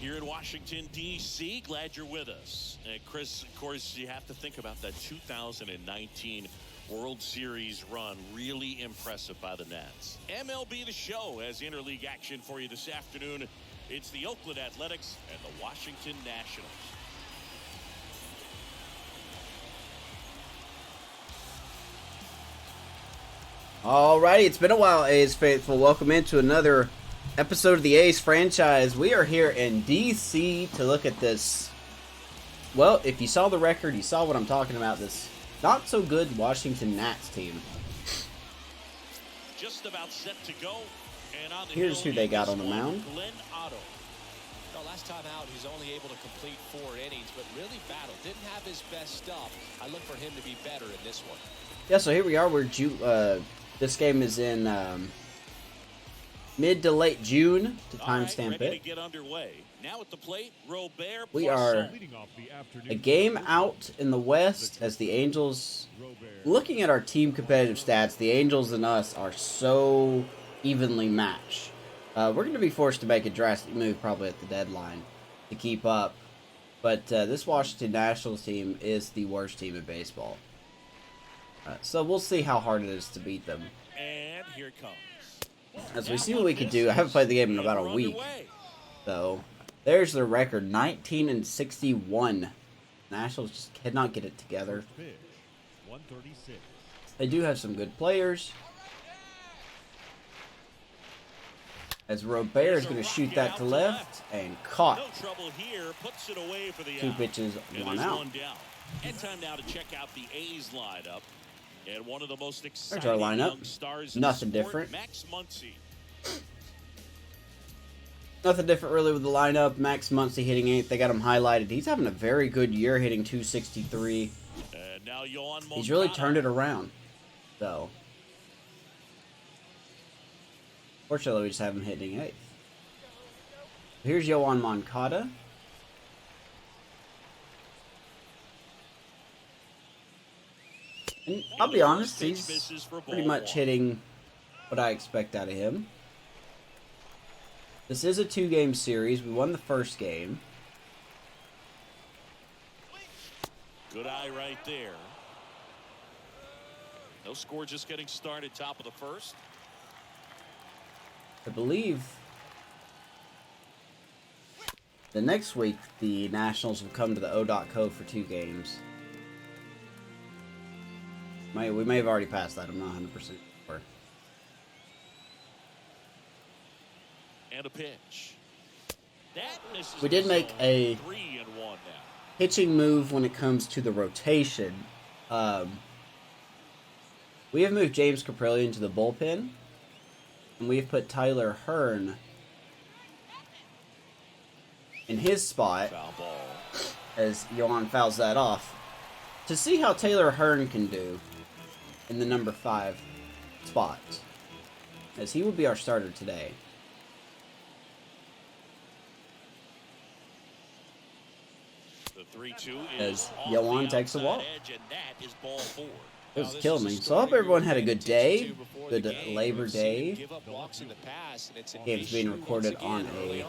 here in Washington, D.C. Glad you're with us. And Chris, of course, you have to think about that 2019 World Series run. Really impressive by the Nats. MLB The Show has interleague action for you this afternoon. It's the Oakland Athletics and the Washington Nationals. Alrighty, it's been a while, A's faithful. Welcome into another episode of the A's franchise. We are here in D.C. to look at this. Well, if you saw the record, you saw what I'm talking about. This not so good Washington Nats team. Just about set to go. And on the Here's who they got on the mound. Well, last time out, he's only able to complete 4 innings, but really battled. Didn't have his best stuff. I look for him to be better in this one. Yeah, so here we are. This game is in mid to late June to timestamp it. Now at the plate, Robert. We are a game out in the West as the Angels. Looking at our team competitive stats, the Angels and us are so evenly matched. We're going to be forced to make a drastic move probably at the deadline to keep up. But this Washington Nationals team is the worst team in baseball. So we'll see how hard it is to beat them. And here it comes. As we see what we can do. I haven't played the game in about a week. So there's their record, 19-61. Nationals just cannot get it together. They do have some good players. As Robert is going to shoot that to left and caught. 2 pitches, 1 out. And time now to check out the A's lineup. And one of the most exciting There's our lineup. young stars Nothing in the sport, different. Max Muncie. Nothing different really with the lineup. Max Muncie hitting 8th. They got him highlighted. He's having a very good year, hitting 263. And now He's really turned it around. So, fortunately, we just have him hitting 8th. Here's Yoan Moncada. And I'll be honest, he's pretty much hitting what I expect out of him. This is a 2-game series. We won the first game. Good eye right there. No score, just getting started, top of the first. I believe the next week the Nationals will come to the O.Co for 2 games. We may have already passed that. I'm not 100% sure. And a pitch. We did make a 3-1 now. pitching move when it comes to the rotation. We have moved James Caprilli into the bullpen, and we have put Tyler Hearn in his spot Foul ball. as Yoan fouls that off. To see how Taylor Hearn can do in the number 5 spot, as he will be our starter today. The 3-2 As Yoan takes a walk. And that is ball 4. It was killing me. So I hope everyone had a good day. Good Labor Day. Game's being recorded on a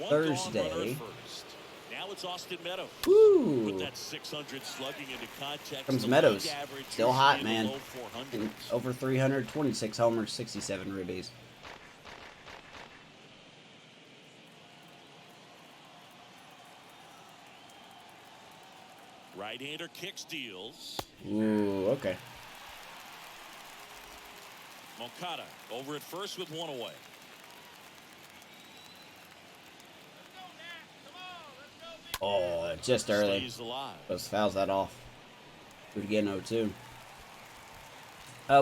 Thursday. Now it's Austin Meadows. Woo! Put that 600 slugging into context. Comes Meadows. Still hot, man. And over 300, 26 homers, 67 ribbies. Right-hander kick steals. Ooh, okay. Moncada over at first with 1 away. Oh, just early. Stays alive. Just fouls that off. Do it again, 0-2.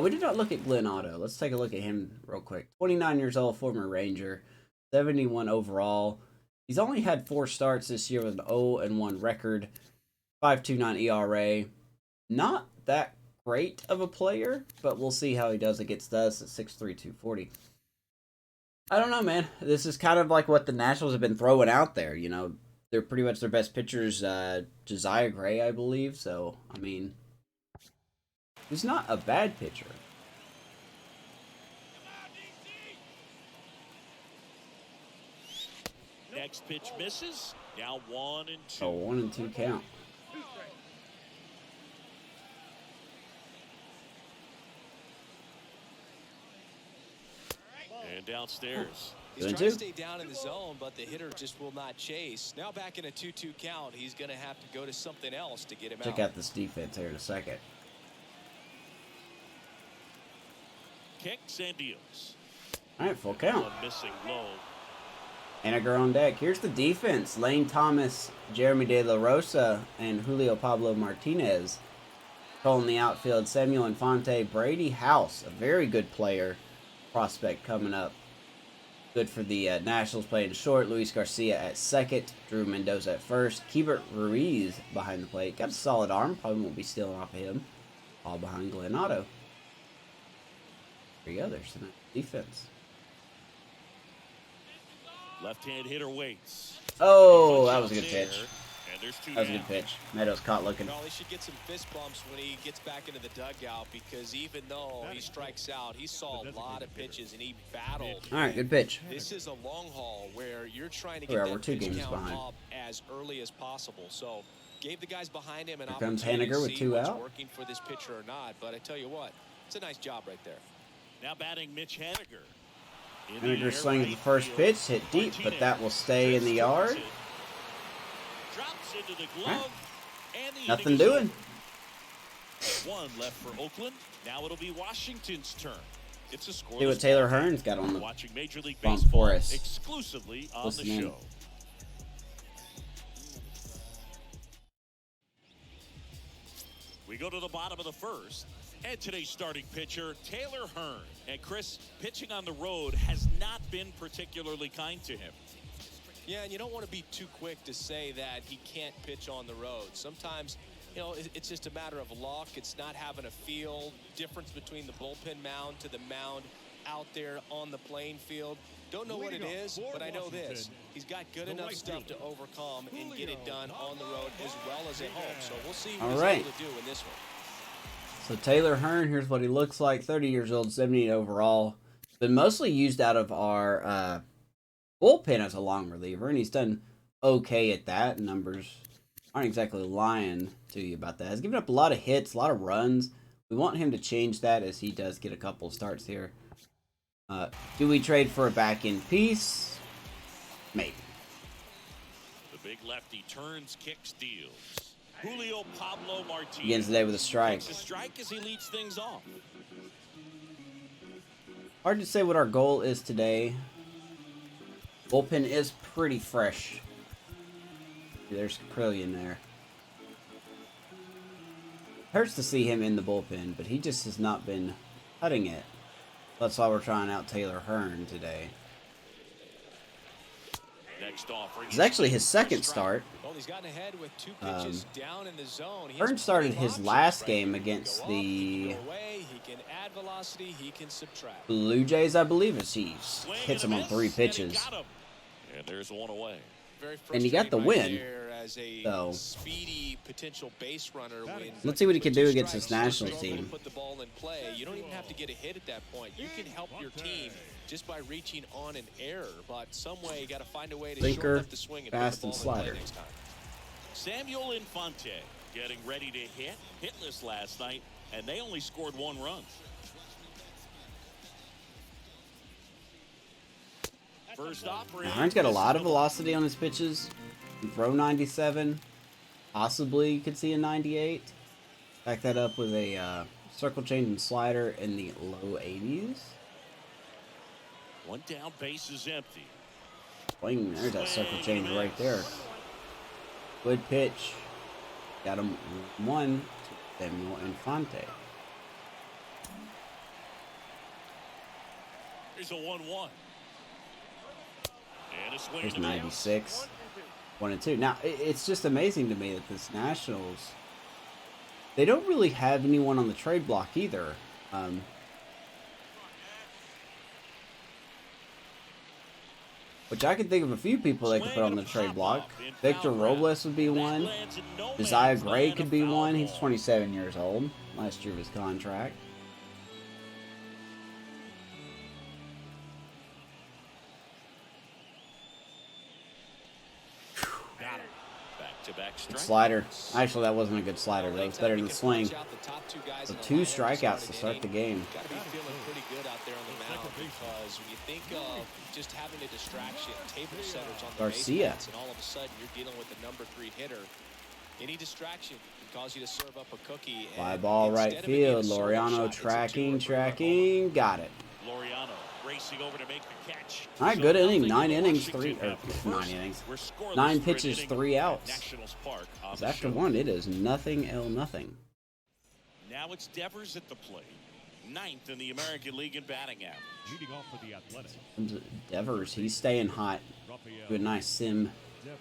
We did not look at Glenn Otto. Let's take a look at him real quick. 29 years old, former Ranger. 71 overall. He's only had 4 starts this year with an 0-1 record. 5.29 ERA. Not that great of a player, but we'll see how he does against us at 6'3", 240. I don't know, man. This is kind of like what the Nationals have been throwing out there. You know, they're pretty much their best pitchers, Josiah Gray, I believe. So, I mean, he's not a bad pitcher. Next pitch misses. Now 1-2. Oh, 1-2 count. And downstairs. He's trying to stay down in the zone, but the hitter just will not chase. Now back in a 2-2 count, he's going to have to go to something else to get him out. Check out this defense here in a second. Kicks and deals. All right, full count. One missing low. Haniger on deck. Here's the defense. Lane Thomas, Jeremy De La Rosa, and Julio Pablo Martinez. Calling the outfield, Samuel Infante, Brady House, a very good player. Prospect coming up. Good for the Nationals playing short. Luis Garcia at second. Drew Mendoza at first. Keibert Ruiz behind the plate. Got a solid arm. Probably won't be stealing off of him. All behind Glenn Otto. There you go. There's some defense. Left-hand hitter waits. Oh, that was a good pitch. And there's two That was a down. good pitch. Meadows caught looking. Well, he should get some fist bumps when he gets back into the dugout, because even though he strikes out, he saw a lot of pitches and he battled. All right, good pitch. This is a long haul where you're trying to We're get that two pitch games count behind. up as early as possible. So gave the guys behind him an Here comes opportunity Haniger to with see 2 what's out. working for this pitcher or not. But I tell you what, it's a nice job right there. Now batting Mitch Haniger. In the air, Haniger swinging right the first field. pitch, hit deep, but that will stay in the yard. Drops into the glove. And the Nothing inning is doing. over. One left for Oakland. Now it'll be Washington's turn. It's a scoreless See what Taylor ball game. Hearn's got on the Watching Major League bump Baseball for us. exclusively on Listen the in. show. We go to the bottom of the first. And today's starting pitcher, Taylor Hearn. And Chris, pitching on the road has not been particularly kind to him. Yeah, and you don't want to be too quick to say that he can't pitch on the road. Sometimes, you know, it's just a matter of luck. It's not having a feel difference between the bullpen mound to the mound out there on the playing field. Don't know what it is, but I know this. He's got good enough stuff to overcome and get it done on the road as well as at home. So we'll see what he's able to do in this one. So Taylor Hearn, here's what he looks like. 30 years old, 78 overall. Been mostly used out of our bullpen as a long reliever, and he's done okay at that. Numbers aren't exactly lying to you about that. He's given up a lot of hits, a lot of runs. We want him to change that as he does get a couple of starts here. Do we trade for a back-end piece? Maybe. The big lefty turns, kicks, deals. Julio Pablo Martinez Begins the day with a strike. takes a strike as he leads things off. Hard to say what our goal is today. Bullpen is pretty fresh. There's Caprillion there. Hurts to see him in the bullpen, but he just has not been cutting it. That's why we're trying out Taylor Hearn today. Next offering. It's actually his second start. Well, he's gotten ahead with 2 pitches down in the zone. He Hearn has started plenty of his options last right game here. against Go up, the he can go away, he can add velocity, he can subtract. Blue Jays, I believe, as he Swing hits and him a on 3 miss, and he pitches. got him. And there's one away. Very And he got the frustrating win. right there as a So speedy potential base runner. When let's see what he can with do 2 against this strikes, Nationals you're able to team. Put the ball in play. You don't even have to get a hit at that point. You can help your team just by reaching on an error, but some way you got to find a way to Sinker, shorten up the swing and fast, put and the ball in slider. play next time. Samuel Infante getting ready to hit. Hitless last night, and they only scored 1 run. First offering. Hearn's got a lot of velocity on his pitches. He can throw 97. Possibly you could see a 98. Back that up with a circle change and slider in the low 80s. One down, base is empty. Swing, there's that circle change right there. Good pitch. Got him 1 to Samuel Infante. Here's a 1-1. And a swing. Here's and a miss. 96. 1 and 2. Now, it's just amazing to me that this Nationals, they don't really have anyone on the trade block either. Which I can think of a few people they could put on the trade block. Victor Robles would be one. Josiah Gray could be one. He's 27 years old. Last year of his contract. Back-to-back Slider. strikeouts. Actually, that wasn't a good slider. That was better than the swing. So 2 strikeouts to start the game. Got to be feeling pretty good out there on the mound because when you think of just having a distraction, table setters on the Garcia. base paths, and all of a sudden you're dealing with the number 3 hitter. Any distraction can cause you to serve up a cookie. Fly ball right field. Laureano tracking. Got it. Laureano racing over to make the catch. All right, good inning. 9 innings, 9 innings. 9 pitches, 3 outs. Nationals Park on the After show. 1, it is nothing, nothing. Now it's Devers at the plate. 9th in the American League in batting average. Leading off for the Athletics, Devers, he's staying hot. Raphael Do a nice sim. Devers.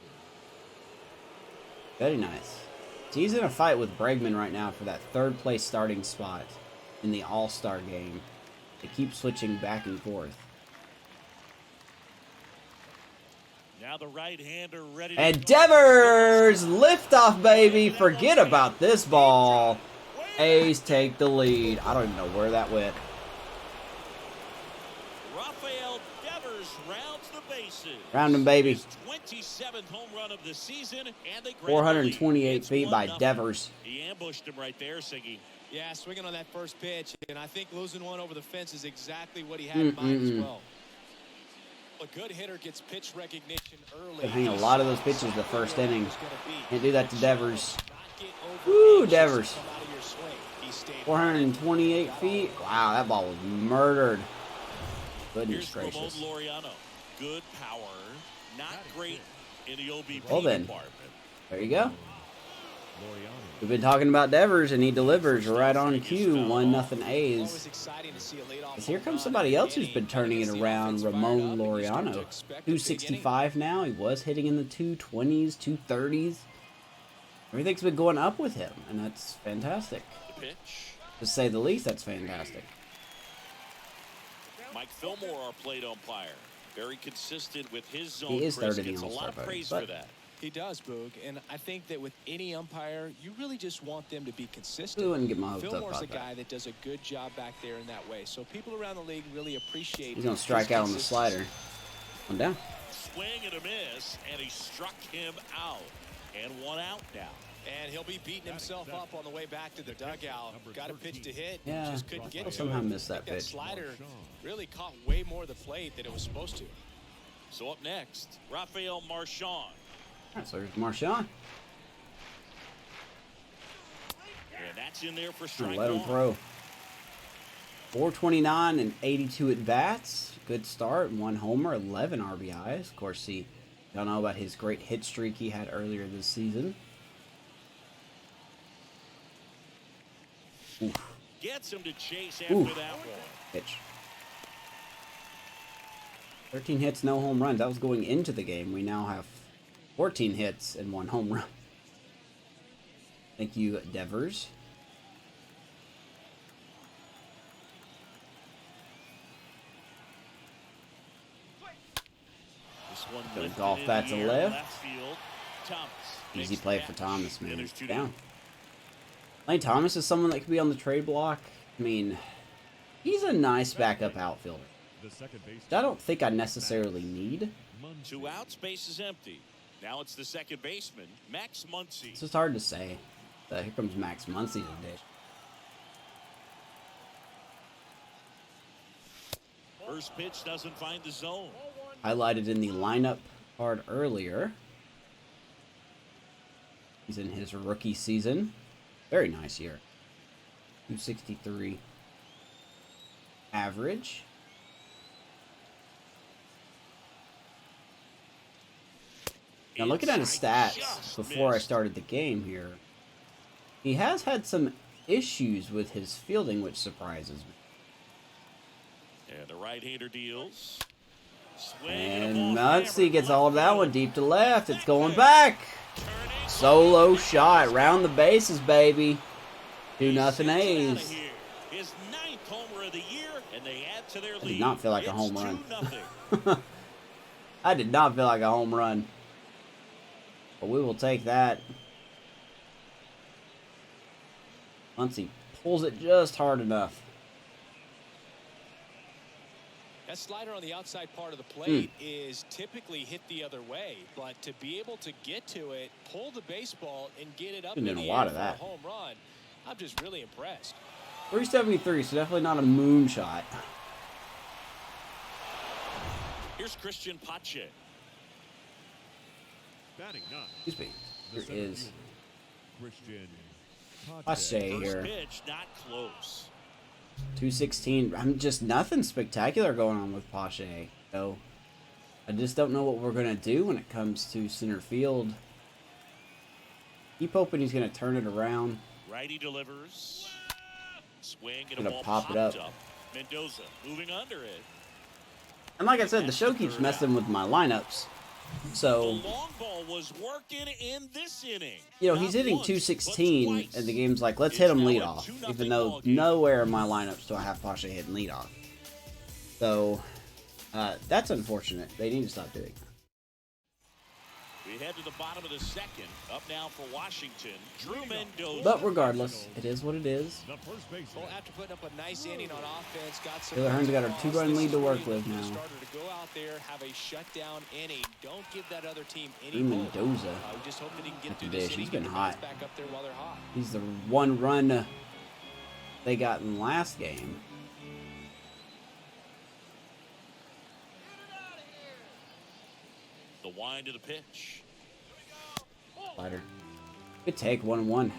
Very nice. So he's in a fight with Bregman right now for that 3rd place starting spot in the All-Star game. They keep switching back and forth. Now the right-hander ready. And Devers, liftoff, baby. Forget about this ball. A's take the lead. I don't even know where that went. Raphael Devers rounds the bases. Round him, baby. His 27th home run of the season, and they grab the lead. 428 It's feet by 1-0. Devers. He ambushed him right there, Siggy. Yeah, swinging on that first pitch, and I think losing one over the fence is exactly what he had in mind as well. A good hitter gets pitch recognition early. Could hang a lot of those pitches the first inning. Can't do that to Devers. Woo, Devers. 428 feet. Wow, that ball was murdered. Goodness Here's Ramon gracious. Lauriano. Good power, not great in the OBP Well then. department. There you go. Laureano. We've been talking about Devers, and he delivers right on cue. 1-0 A's. Always exciting to see a leadoff Here home comes run somebody in else the who's been inning. turning it As the around, offense fired Ramon up, and you start to Lauriano. expect a big 265 now. He was hitting in the 220s, 230s. Everything's been going up with him, and that's fantastic. The pitch. To say the least, that's fantastic. Mike Fillmore, our plate umpire. Very consistent with his zone. He is Chris third in the gets a All-Star lot of vote, praise but- for that. He does, Boog, and I think that with any umpire, you really just want them to be I consistent. wouldn't get my hopes up Fillmore's a about guy that. that does a good job back there in that way. So people around the league really appreciate. He's going to strike his out on the consistency. slider. One down. Swing and a miss, and he struck him out. And 1 out now. And he'll be beating himself up on the way back to the dugout. Got a pitch to hit, Yeah, just couldn't get I'll to somehow it. miss that I think pitch. slider really caught way more of the plate than it was supposed to. So up next, Raphael Marshawn. All right, so here's Marshawn. And that's in there for Gonna strike let him 1. throw. 429 and 82 at bats. Good start. 1 homer, 11 RBIs. Of course, he don't know about his great hit streak he had earlier this season. Oof. Gets him to chase after Ooh. that one. Pitch. 13 hits, no home runs. That was going into the game. We now have 14 hits and 1 home run. Thank you, Devers. This one Gonna lifted golf in that the to air, left. field. Thomas Easy makes play the for catch. Thomas, And man. there's 2 Down. Lane Thomas is someone that could be on the trade block. I mean, he's a nice backup outfielder. The second base. I don't think I necessarily need. Muncie. 2 outs, base is empty. Now it's the second baseman, Max Muncie. It's just hard to say. Here comes Max Muncie today. First pitch doesn't find the zone. Highlighted in the lineup card earlier. He's in his rookie season. Very nice year. 263 average. Now looking at his Inside, stats just before I missed. started the game here, he has had some issues with his fielding, which surprises me. And the right-hander deals. Swing And a ball Muncie hammer gets left all of that field. one deep to left. It's going back. Turning. Solo shot. Round the bases, baby. 2-0 He sends it outta A's. here. His 9th homer of the year, and they add to their lead. did not feel like a It's home run. 2-0. I did not feel like a home run. But we will take that. Muncie pulls it just hard enough. That slider on the outside part of the plate is typically hit the other way, but to be able to get to it, pull the baseball, and get it up in the air for a home run, I'm just really impressed. 373, so definitely not a moonshot. Here's Christian Pache. Batting ninth. Excuse me. Here is Christian Pache First here. pitch, not close. 216. I'm just nothing spectacular going on with Pache. So I just don't know what we're gonna do when it comes to center field. Keep hoping he's gonna turn it around. Righty delivers. Swing and a Gonna ball pop it popped up. Mendoza moving under it. And like I said, the show keeps messing with my lineups. The So, long ball was working in this inning. you know, he's Not hitting once, 216, but twice. and the game's like, let's It's hit him now a leadoff. 2-0 Even though ball game. nowhere in my lineups do I have Pache hitting leadoff. So, that's unfortunate. They need to stop doing that. We head to the bottom of the second. Up now for Washington, Drew Mendoza. But regardless, it is what it is. The first baseman. Well, after putting up a nice inning on offense, got some. Taylor Hearn's got a runs, 2-run this lead to is work really with now. Starter to go out there, have a shutdown inning. Don't give that other team any Drew hope. Mendoza. We just hope that he can get At the through this dish. inning He's been and bounce hot. back up there while they're hot. He's the one run they got in last game. The wind of the pitch. Slider. Good take, 1-1.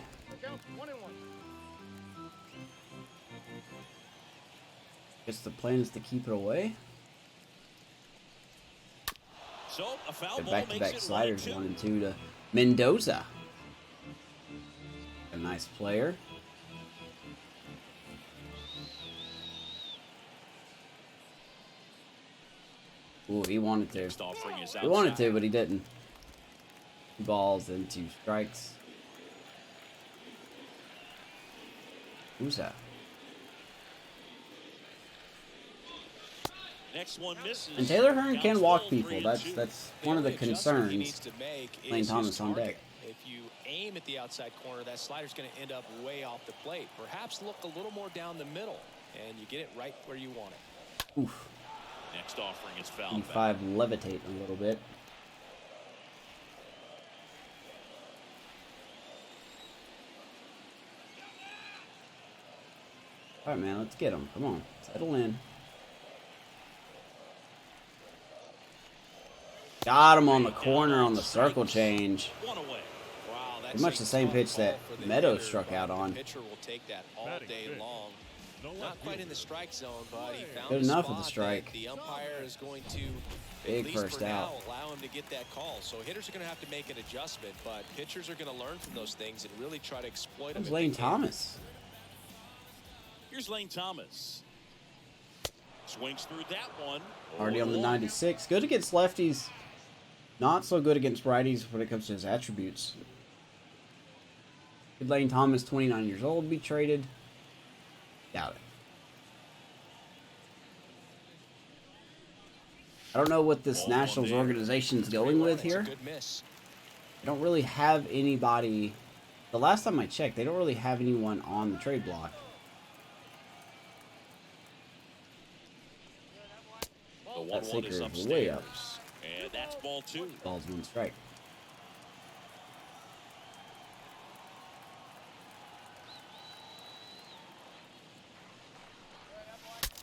Guess the plan is to keep it away. So a foul The ball back-to-back makes it sliders, 1-2. 1 and 2 to Mendoza. A nice player. Ooh, he wanted to. Next offering is He wanted outside. to, but he didn't. 2 balls and 2 strikes. Who's that? Next one misses. And Taylor Hearn can Counts walk ball people. 3-2. That's The one of the only adjustment he concerns. needs to make is Lane his Thomas on target. deck. If you aim at the outside corner, that slider's going to end up way off the plate. Perhaps look a little more down the middle, and you get it right where you want it. Oof. Next offering is foul. 85 levitate a little bit. All right, man, let's get him. Come on, settle in. Got him on the corner on the circle change. One away. Wow, that's Pretty much a the same tough pitch that ball for the Meadows hitter, struck but out the on. pitcher will take that all Batting day fifth. long. No Not left quite in fielder. the strike zone, but he found Good a enough of spot the strike. that the umpire is going to, Big at least first for now, out. allow him to get that call. So hitters are going to have to make an adjustment, but pitchers are going to learn from those things and really try to exploit them. There's if they Lane can. Thomas. Here's Lane Thomas. Swings through that one. Already on the 0-1. 96. Good against lefties. Not so good against righties when it comes to his attributes. Could Lane Thomas, 29 years old, be traded? Doubt it. I don't know what this Ball Nationals one there. organization's going with It's a here. good miss. They don't really have anybody. The last time I checked, they don't really have anyone on the trade block. The 1-1 That sinker is is upstairs. way up. And that's ball 2. Balls 1 strike.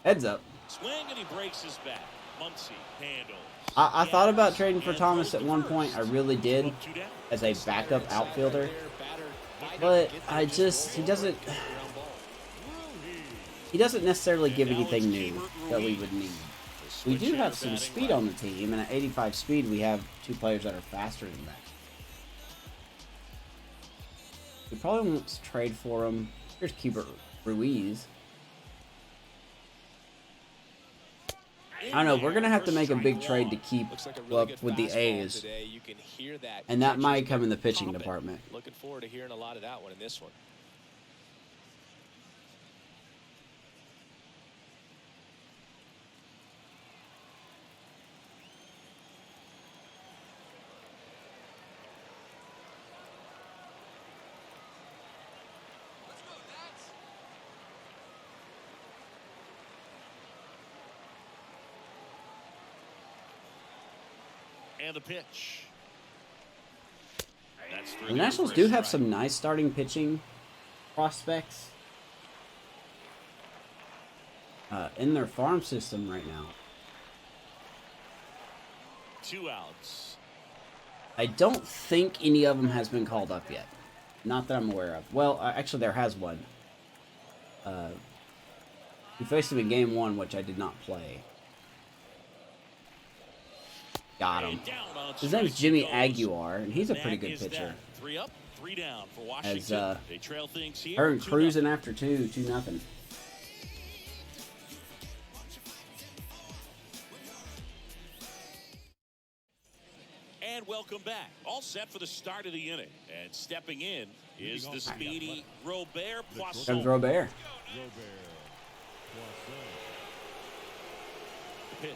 Heads up. Swing and he breaks his back. Muncie handles. I thought about Yes, trading for and Thomas throws at to one point. I first. really did, Up, 2 down. as a Slider backup inside outfielder. right there, batter fighting But to get I there, just, he roll doesn't, over, get the ground ball. he doesn't necessarily give And now anything it's new Keibert that we Ruiz. would need. The We switch do hitter have some batting speed right. on the team, and at 85 speed, we have 2 players that are faster than that. We probably won't trade for him. Here's Keibert Ruiz. I don't know. We're gonna have to make a big trade to keep Looks like a really up good with the fastball A's, today. You can hear that and that pitcher's might come in the pitching popping. department. Looking forward to hearing a lot of that one in this one. And the pitch. That's The Nationals do have some nice starting pitching prospects in their farm system right now. 2 outs. I don't think any of them has been called up yet. Not that I'm aware of. Well, actually, there has one. We faced him in game 1, which I did not play. Got him. His name's Jimmy Aguilar, and he's a pretty good pitcher. 3 up, 3 down for Washington. As they trail things here. Hearn cruising after 2-0. And welcome back. All set for the start of the inning. And stepping in is the speedy Robert Poisson. Comes Robert. Pitch.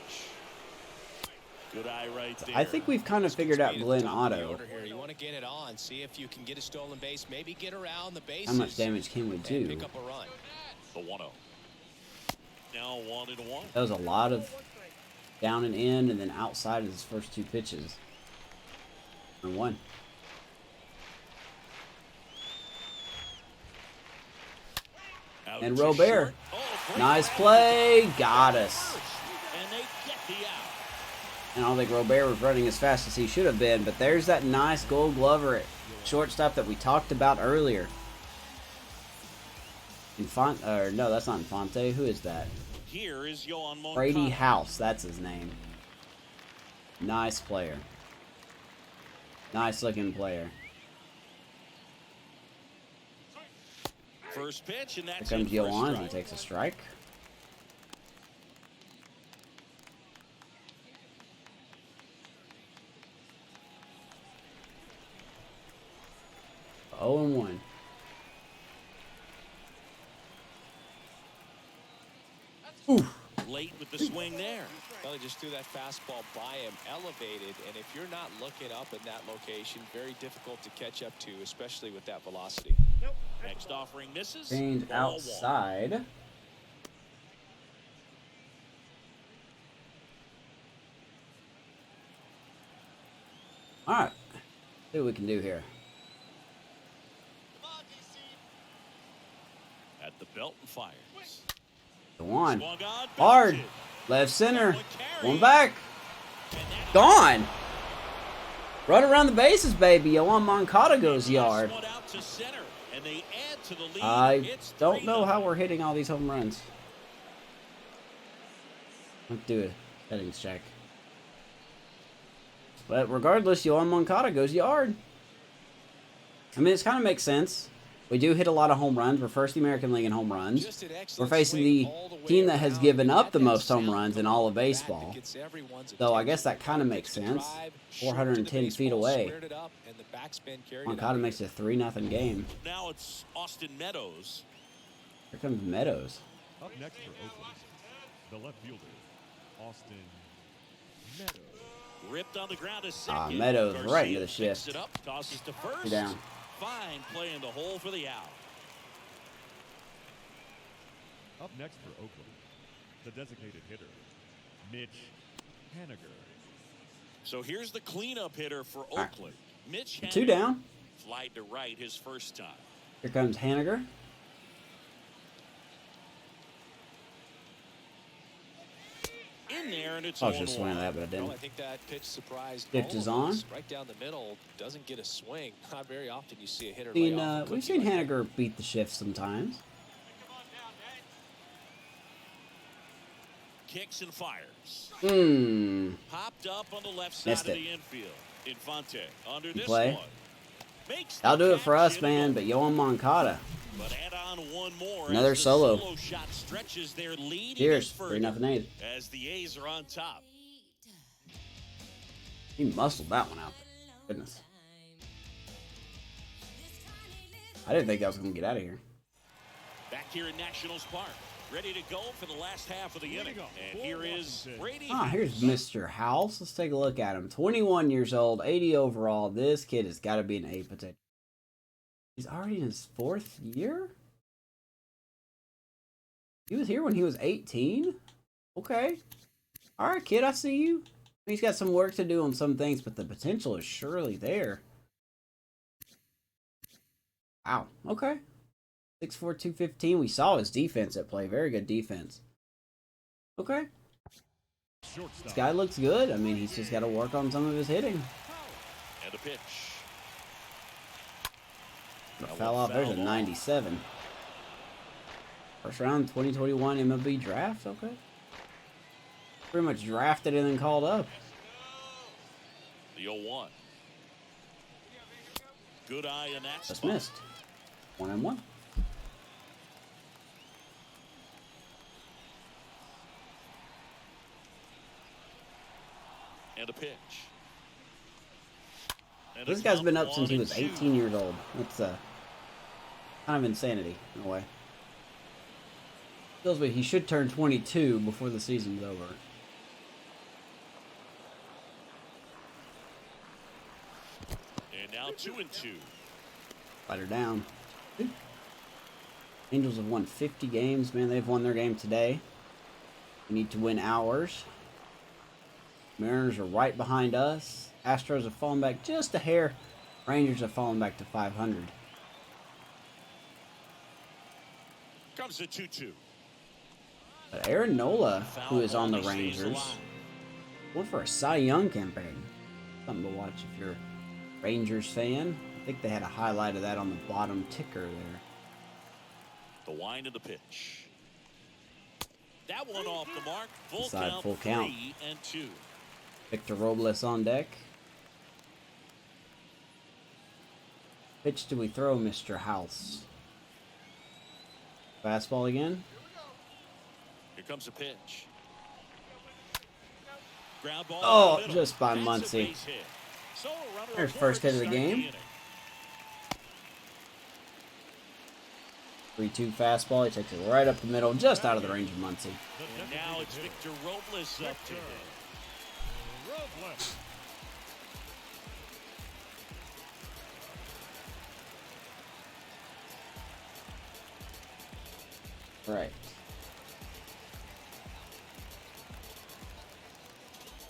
Good eye right there. I think we've kind of figured out Glenn Otto. You want to get it on, see if you can get a stolen base, maybe get around the bases. How much damage can we do? Pick up a run. The 1-0. Now 1-1. That was a lot of down and in, and then outside of his first 2 pitches. And 1. And Robert. Nice play. Got us. And they get the out. And I don't think Robert was running as fast as he should have been, but there's that nice Gold Glover at shortstop that we talked about earlier. No, that's not Infante. Who is that? Here is Yohan Moncada. Brady House. That's his name. Nice player. Nice looking player. First pitch, and that's Here comes in for a Yohan. He strike. takes a strike. Oh and 1. Ooh. Late with the swing there. Well, he just threw that fastball by him, elevated, and if you're not looking up in that location, very difficult to catch up to, especially with that velocity. Next offering misses. Change Ball 1. outside. All right. See what we can do here. At the belt and fires. Go on. Swung on, Hard. belted. Left center. One carry. One back. And that Gone. Run around the bases, baby. Yohan Moncada goes yard. one out to center, and they add to the lead. I It's don't know 3-0. how we're hitting all these home runs. Let's do a settings check. But regardless, Yohan Moncada goes yard. I mean, it kind of makes sense. We do hit a lot of home runs. We're first in the American League in home runs. Just an We're excellent facing swing the all way team that has around. given up the That most home sound runs in coming all off of the bat that baseball. gets everyone's So I attention. guess that kind of makes Pitch to sense. drive, shoot to the 410 feet baseball, away. squared it up, and the backspin carried it Moncada out. makes it a 3-0 game. Now it's Austin Meadows. Here comes Meadows. Up next for Oakland, the left fielder, Austin Meadows. Ripped on the ground to second. Meadows Garcia right into the picks shift. it up, tosses to first. Two down. Fine play in the hole for the out. Up next for Oakland, the designated hitter, Mitch Haniger. So here's the cleanup hitter for right. Oakland. Mitch 2 Haniger down. flied to right his first time. Here comes Haniger. In there, and it's I was just 0-1. swinging at that, but I Well, didn't. I think that pitch surprised Pitch all is of on. us. Right down the middle, doesn't get a swing. Not very often you see a hitter lay We've off a we've cookie seen like that. Haniger beat the shift sometimes. Kicks and fires. Popped up on the left side Missed of it. the infield. Infante under this play. one. Makes That'll the do it for catch us, in man. a But Yohan Moncada. But add on one more. Another as the solo. shot stretches their lead Cheers. even 3-0 further 8. as the A's are on top. He muscled that one out. Goodness. I didn't think I was going to get out of here. Back here in Nationals Park, ready to go for the last half of the inning. And here is Brady. Here's Mr. House. Let's take a look at him. 21 years old, 80 overall. This kid has got to be an A potential. He's already in his 4th year? He was here when he was 18? Okay. All right, kid, I see you. He's got some work to do on some things, but the potential is surely there. Wow. Okay. 6'4", 215. We saw his defense at play. Very good defense. Okay. This guy looks good. I mean, he's just got to work on some of his hitting. And a pitch. Fell off. There's a 97. First round 2021 MLB draft. Okay. Pretty much drafted and then called up. The 0-1. Good eye in that Just spot. missed. 1-1. And a pitch. And This a guy's count, been up since he was 1-2. 18 years old. That's kind of insanity in a way. Feels like he should turn 22 before the season's over. And now 2-2. Fight her down. Angels have won 50 games. Man, they've won their game today. We need to win ours. Mariners are right behind us. Astros have fallen back just a hair. Rangers have fallen back to 500. Comes the 2-2. But Aaron Nola, who is on the Foul ball, he stays Rangers, alive. went for a Cy Young campaign. Something to watch if you're a Rangers fan. I think they had a highlight of that on the bottom ticker there. The wind of the pitch. That one off the mark. Full Inside, count. full count. 3-2. Victor Robles on deck. Pitch do we throw, Mr. House? Fastball again. Here comes a pitch. Ground ball Oh, in the middle. just by That's a Muncie. base hit. So a runner There's aboard first hit of the to start game. inning. 3-2 fastball. He takes it right up the middle, just out of the range of Muncie. And now it's Victor Robles up to hit. Robles. Right.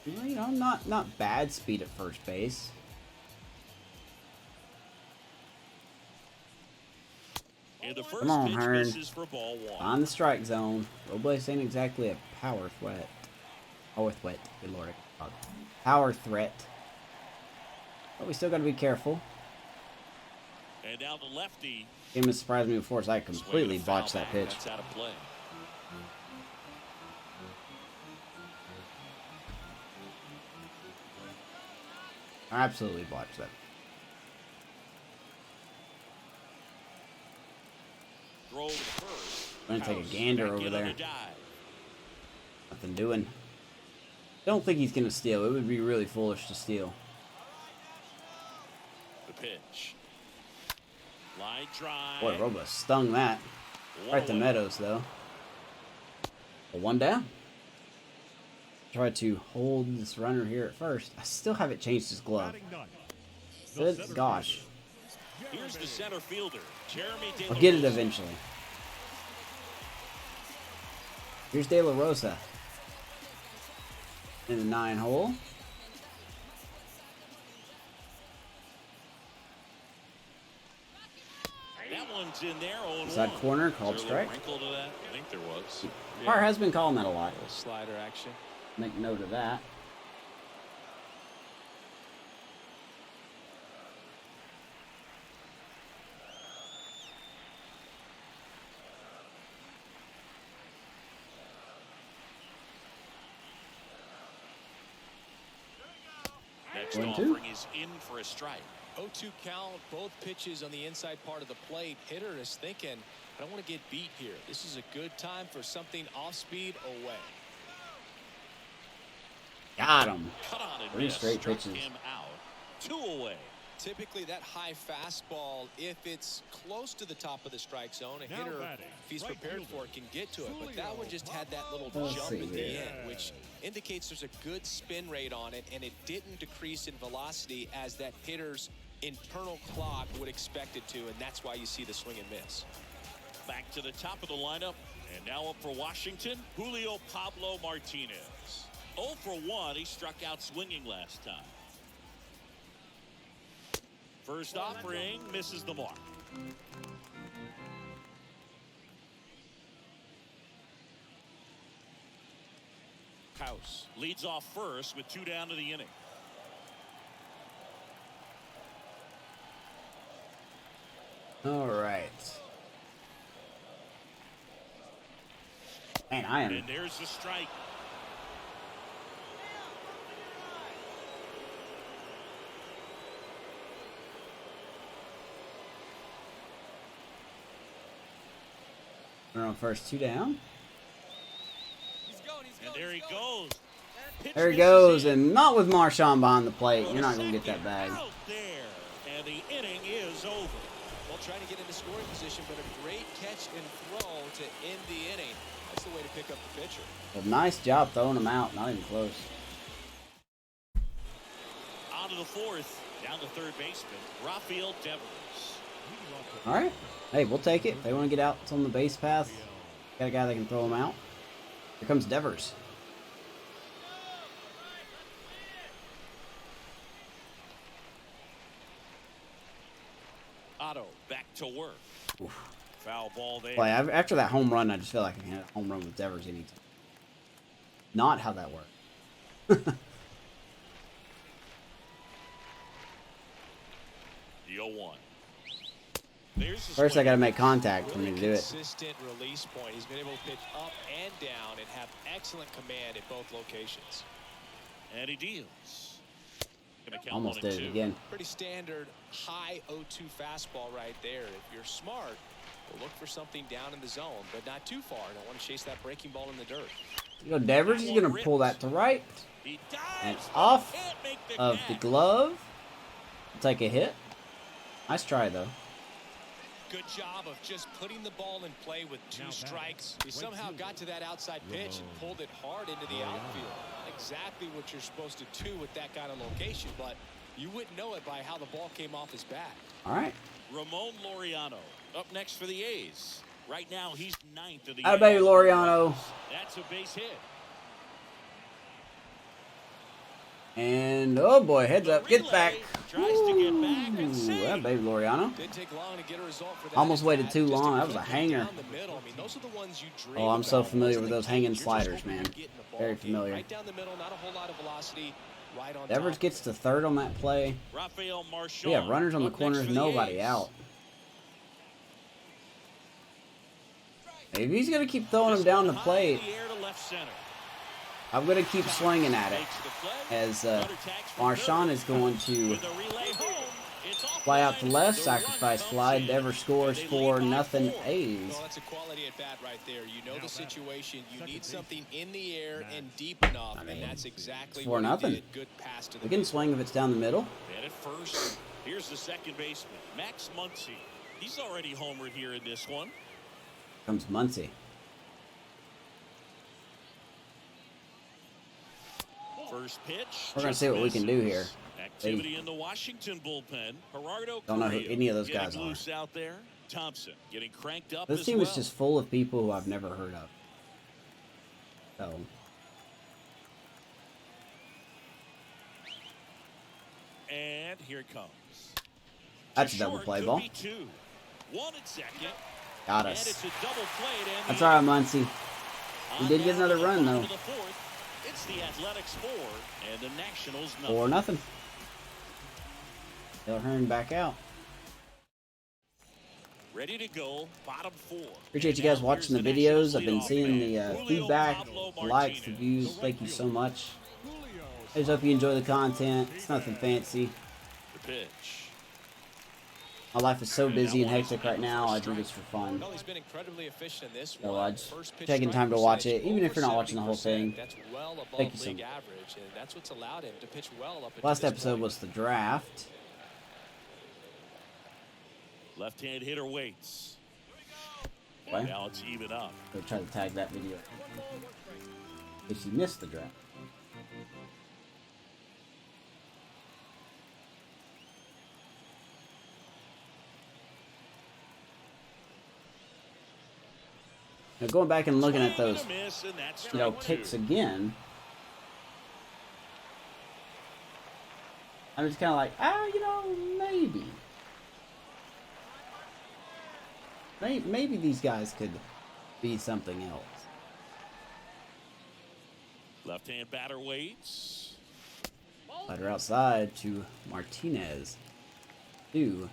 You know, not bad speed at first base. And the Come first on, pitch Hearn. misses for ball one. On the strike zone. Robles ain't exactly a power threat. Oh, with wet. Good lord. Power threat. But we still got to be careful. And now the lefty. Game has surprised me before, so I completely Foul botched that back. pitch. That's out of play. I absolutely botched that. Throw to the first. I'm gonna take a House gander back over in on there. the dive. Nothing doing. Don't think he's gonna steal. It would be really foolish to steal. The pitch. Line drive. Boy, Robles stung that. One Right to away. Meadows, though. A one down. Try to hold this runner here at first. I still haven't changed his glove. Batting ninth. The Good center gosh. fielder, Here's the center fielder, Jeremy De La I'll get it Rosa. eventually. Here's De La Rosa. In the 9 hole. That one's in there. 0-1. Side corner, called Is there a little strike. wrinkle to that? I think there was. Par has been calling that a lot. Little slider action. Make note of that. Next 1-2. offering is in for a strike. 0-2 count, both pitches on the inside part of the plate. Hitter is thinking, I don't want to get beat here. This is a good time for something off speed away. Got him. Cut on and 3 missed. straight Struck pitches. him out. 2 away. Typically, that high fastball, if it's close to the top of the strike zone, a Now hitter, batting, if he's right prepared fielder, for it, can get to it. But that one just had that little Let's jump see at the here. end, which indicates there's a good spin rate on it, and it didn't decrease in velocity as that hitter's internal clock would expect it to, and that's why you see the swing and miss. Back to the top of the lineup. And now up for Washington, Julio Pablo Martinez. 0 for 1. He struck out swinging last time. First offering misses the mark. House leads off first with 2 down to the inning. All right. Man, I am. And there's the strike. We're on first, 2 down. And there he goes. There he goes, and not with Marshawn behind the plate. You're not going to get that bag. Out there, and the inning is over. Well, trying to get into scoring position, but a great catch and throw to end the inning. That's the way to pick up the pitcher. Well, nice job throwing him out. Not even close. On to the fourth. Down to third baseman, Raphael Devers. All right. Hey, we'll take it. If they want to get out on the base path, got a guy that can throw him out. Here comes Devers. Otto back to work. Oof. Foul ball there. Boy, after that home run, I just feel like I can hit a home run with Devers anytime. Not how that worked. The 0-1. There's the First, I swing. got to make contact for me Really to do it. consistent release point. He's been able to pitch up and down and have excellent command at both locations. And he deals. Gonna count Almost 1 did and it 2. again. Pretty standard high 0-2 fastball right there. If you're smart, we'll look for something down in the zone, but not too far. Don't want to chase that breaking ball in the dirt. You know, Devers, he's going to pull that to right. He dives, And but off can't make the of the catch. glove. Take a hit. Nice try, though. Good job of just putting the ball in play with 2 strikes. He somehow got to that outside pitch and pulled it hard into the outfield. Exactly what you're supposed to do with that kind of location, but you wouldn't know it by how the ball came off his bat. All right. Ramon Lauriano up next for the A's. Right now, he's 9th of the Atta baby, A's. Laureano. That's a base hit. And, oh boy, heads up. Get back. Tries to get back and Ooh, save. that baby Laureano. Didn't take long to get a result for that. Almost waited at-bat. too Just long. a That was a quick hanger. down the middle. I mean, those are the ones you dream Oh, I'm so about. familiar Those with are those the hanging games you're just sliders, hoping man. you get in the ball Very game. familiar. Right down the middle, not a whole lot of velocity. Right on Devers top. gets to third on that play. Raphael Marshawn. Yeah, runners on the up next corners, for the nobody A's. out. If he's going to keep throwing him down the High in plate, the air to left center. I'm going to keep swinging at it. Takes the play. As Runner tags for Marshawn third. is going to With a relay home, it's off fly out to line. left, The run sacrifice comes fly. in, Devers scores and they lead by 4-0 4. A's. Well, that's a quality at bat right there. You know the situation. You Second need base. something in the air and deep enough, I mean, and that's exactly it's what he 4-0. did. Good pass to the We can middle. swing if it's down the middle. And at first, here's the second baseman, Max Muncie. He's already homered here in this one. Comes Muncie. First pitch. We're gonna just see what we can do here. misses. Activity in the Washington bullpen. Gerardo Don't know who Carrillo any of those getting guys are. loose out there. Thompson getting cranked up This as team well. is just full of people who I've never heard of. So, And here it comes. that's To a double short, play could ball. be 2. 1 at second. Got And us. it's a double play. And That's the all right, Muncie. We on did get down another to the run, bottom though. of the fourth. It's the Athletics 4 and the Nationals 4-0. nothing. They'll Hearn back out. Ready to go, bottom 4. Appreciate you guys watching the videos. I've been seeing the feedback, the likes, the views. Thank you so much. I just hope you enjoy the content. It's nothing fancy. The pitch. My life is so busy and hectic right now. I do this for fun. Well, he's been incredibly efficient in this So one. I just First pitch taking strike time to watch percentage, it, even if over you're not watching the whole 70%. thing. That's well above Thank you so league much. average, and that's what's allowed him to pitch well up Last until this episode point. was the draft. Left-hand hitter waits. Okay. And now it's even up. Go try to tag that video. If you missed the draft. Now going back and looking at those, Swing and a miss, and that's you know, strike kicks 2. again. I'm just kind of like, you know, maybe. Maybe these guys could be something else. Left-hand batter waits. Slider outside to Martinez. 2.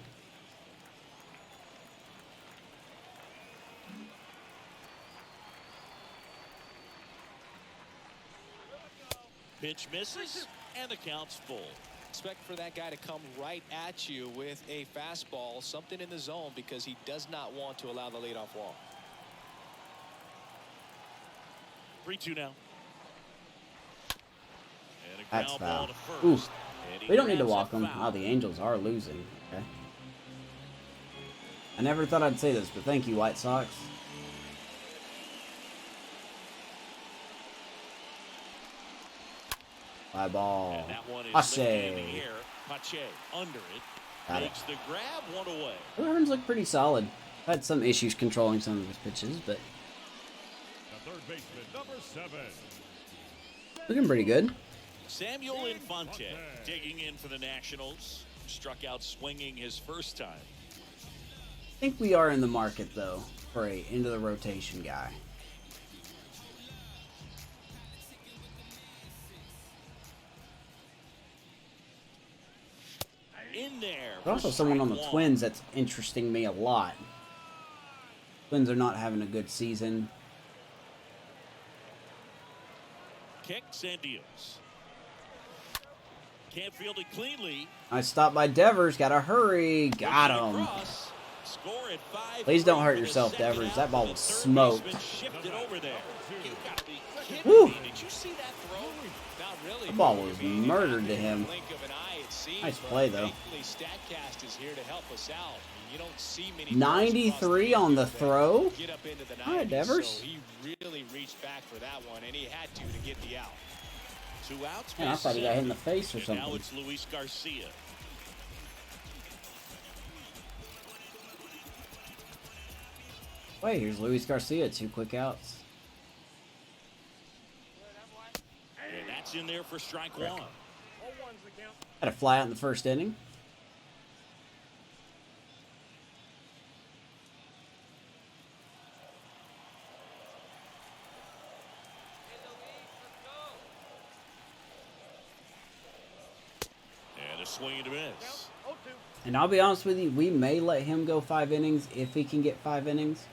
Pitch misses, and the count's full. Expect for that guy to come right at you with a fastball, something in the zone, because he does not want to allow the leadoff walk. 3-2 now. And a That's ground ball foul. to first. Ooh. And he We don't need to grabs walk it them. foul. Oh, the Angels are losing. Okay. I never thought I'd say this, but thank you, White Sox. Fly ball. And that one is Pache. lifted in the air. Pache under it. Got it. Makes the grab, one away. Hearn's look pretty solid. Had some issues controlling some of his pitches, but The third baseman, number 7. looking pretty good. Samuel Infante digging in for the Nationals. Struck out swinging his first time. I think we are in the market, though, for a into the rotation guy. In there. There's also someone on the Twins that's interesting me a lot. Twins are not having a good season. Kicks and deals. Can't field it cleanly. Nice stop by Devers. Gotta hurry. Got him. Across. Score at 5. Please don't hurt yourself, Devers. That ball was smoked. Shifted over there. You gotta be kidding Woo. me. Did you see that throw? Not really. The ball was murdered to him. Blink of an eye, it seems, Nice but play, though. thankfully StatCast is here to help us out. You don't see many 93 on the throw. Get up into the 90s, All right, Devers. So he really reached back for that one, and he had to get the out. 2 outs. Man, I thought he got hit in the bases face or empty. And now something. it's Luis Garcia. Wait, here's Luis Garcia. 2 quick outs. And that's in there for strike 1. Had a fly out in the first inning. And a swing and a miss. And I'll be honest with you, we may let him go 5 innings if he can get 5 innings.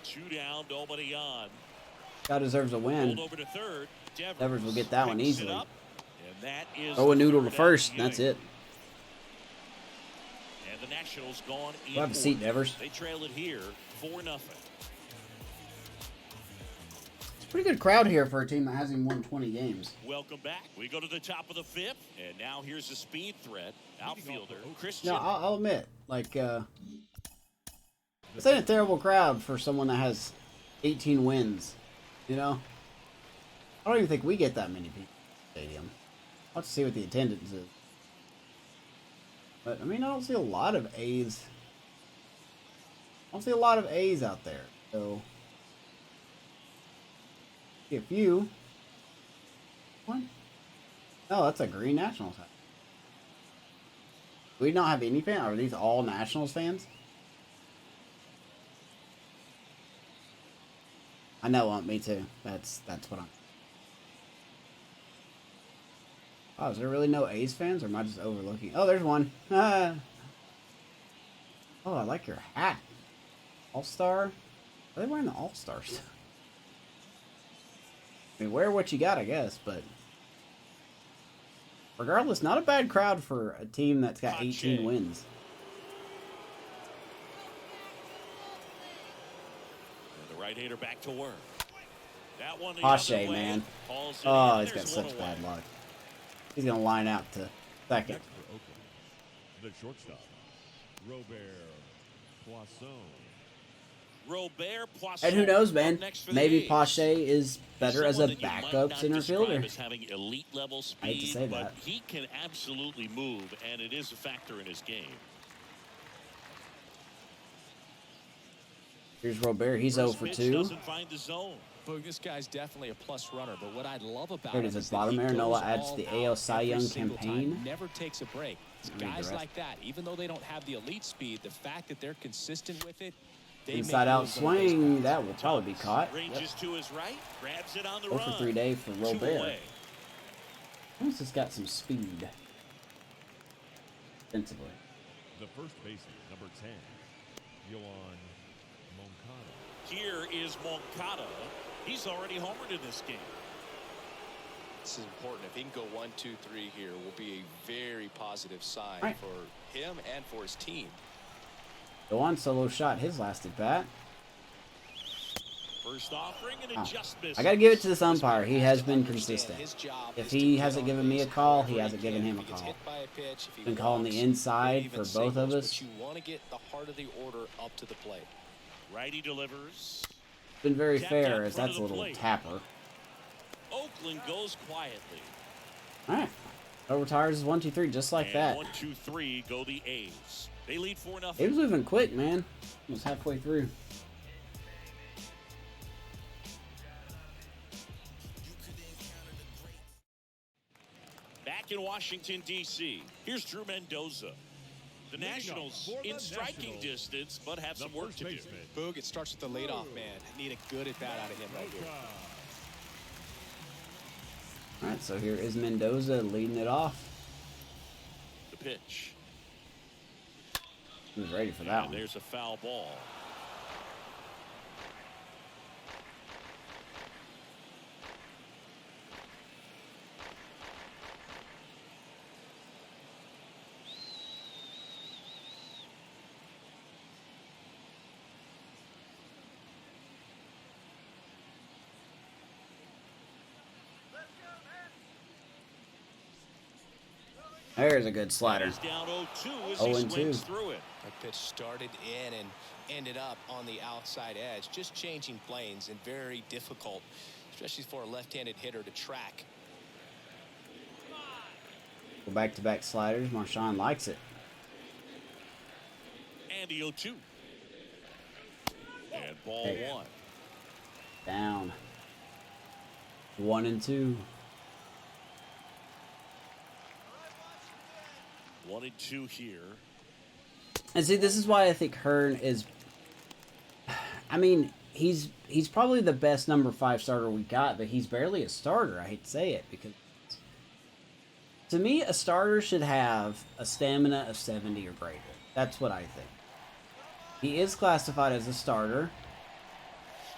2 down, nobody on. Guy deserves a Pulled win. over to third. Devers will get that one picks it easily. up, and that is Throw a the noodle third to out first. of the That's inning. it. And the Nationals gone in We'll have a seat, order. Devers. They trail it here 4-0. It's a pretty good crowd here for a team that hasn't won 20 games. Welcome back. We go to the top of the 5th, and now here's a speed threat. Outfielder Christian. No, I'll admit, like, this ain't a terrible crowd for someone that has 18 wins. You know? I don't even think we get that many people in the stadium. I'll have to see what the attendance is. But, I mean, I don't see a lot of A's. I don't see a lot of A's out there. So, see a few. What? No, that's a Green Nationals hat. Do we not have any fans? Are these all Nationals fans? I know, me too. That's what I'm. Oh, is there really no A's fans, or am I just overlooking? Oh, there's one. Oh, I like your hat. All-Star? Are they wearing the All-Stars? I mean, wear what you got, I guess, but regardless, not a bad crowd for a team that's got 18 wins. And the right-hander back to work. That one the Pache, other way. man. Calls it Oh, in. he's got There's one such away. bad luck. He's going to line out to second. Next for Oakland, the shortstop, Robert Poisson. Robert Poisson And who knows, man? up next for the Maybe A's. Pache is better as a Someone that you might backup not center describe fielder. as having elite level speed, I hate to say but that. he can absolutely move, and it is a factor in his game. Here's Robert. He's 0 First for pitch 2. doesn't find the zone. Boog, this guy's definitely a plus runner, but what I love about Here it him is is at that bottom he there. goes Noah adds all the out AL Cy every Young single campaign. time, never takes a break. It's Read the guys rest. like that, even though they don't have the elite speed, the fact that they're consistent with it, they Inside out swing. That will probably be caught. Ranges to his right, grabs it on the 0 run. for 3 day for 2 Robert. away. He's just got some speed. Defensively. The first baseman, number 10, Yohan Moncada. Here is Moncada. He's already homered in this game. This is important. If he can go 1, 2, 3 here, will be a very positive sign Right. for him and for his team. Go on, solo shot his last at bat. First offering and it just misses. I got to give it to this umpire. He has been consistent. His job If is to he get hasn't on given me a base call, he wherever hasn't given him a If he gets call. hit by a pitch, if he Been calling the walks, inside even for both singles, of us. But you want to get the heart of the order up to the plate. Righty delivers. Been very Tapped fair out as front that's of a the little plate. tapper. Oakland goes quietly. All right. Over tires is 1, 2, 3, just like And that. 1, 2, 3 go the A's. They lead 4-0. He was moving quick, man. Almost halfway through. Back in Washington, D.C., here's Drew Mendoza. The Nationals for the in striking Nationals, distance, but have The some work first to do. baseman, Boog, it starts with the leadoff man. Need a good at bat out of him right here. All right, so here is Mendoza leading it off. The pitch. He was ready for that And one. there's a foul ball. There's a good slider. He's down 0-2 as 0 he and swings 2. through it. That pitch started in and ended up on the outside edge. Just changing planes and very difficult, especially for a left-handed hitter to track. Go back-to-back sliders. Marshawn likes it. And the 0-2. And ball Hey. 1. Down. 1 and 2. 1 and 2 here. And see, this is why I think Hearn is. I mean, he's probably the best number 5 starter we got, but he's barely a starter. I hate to say it because, to me, a starter should have a stamina of 70 or greater. That's what I think. He is classified as a starter.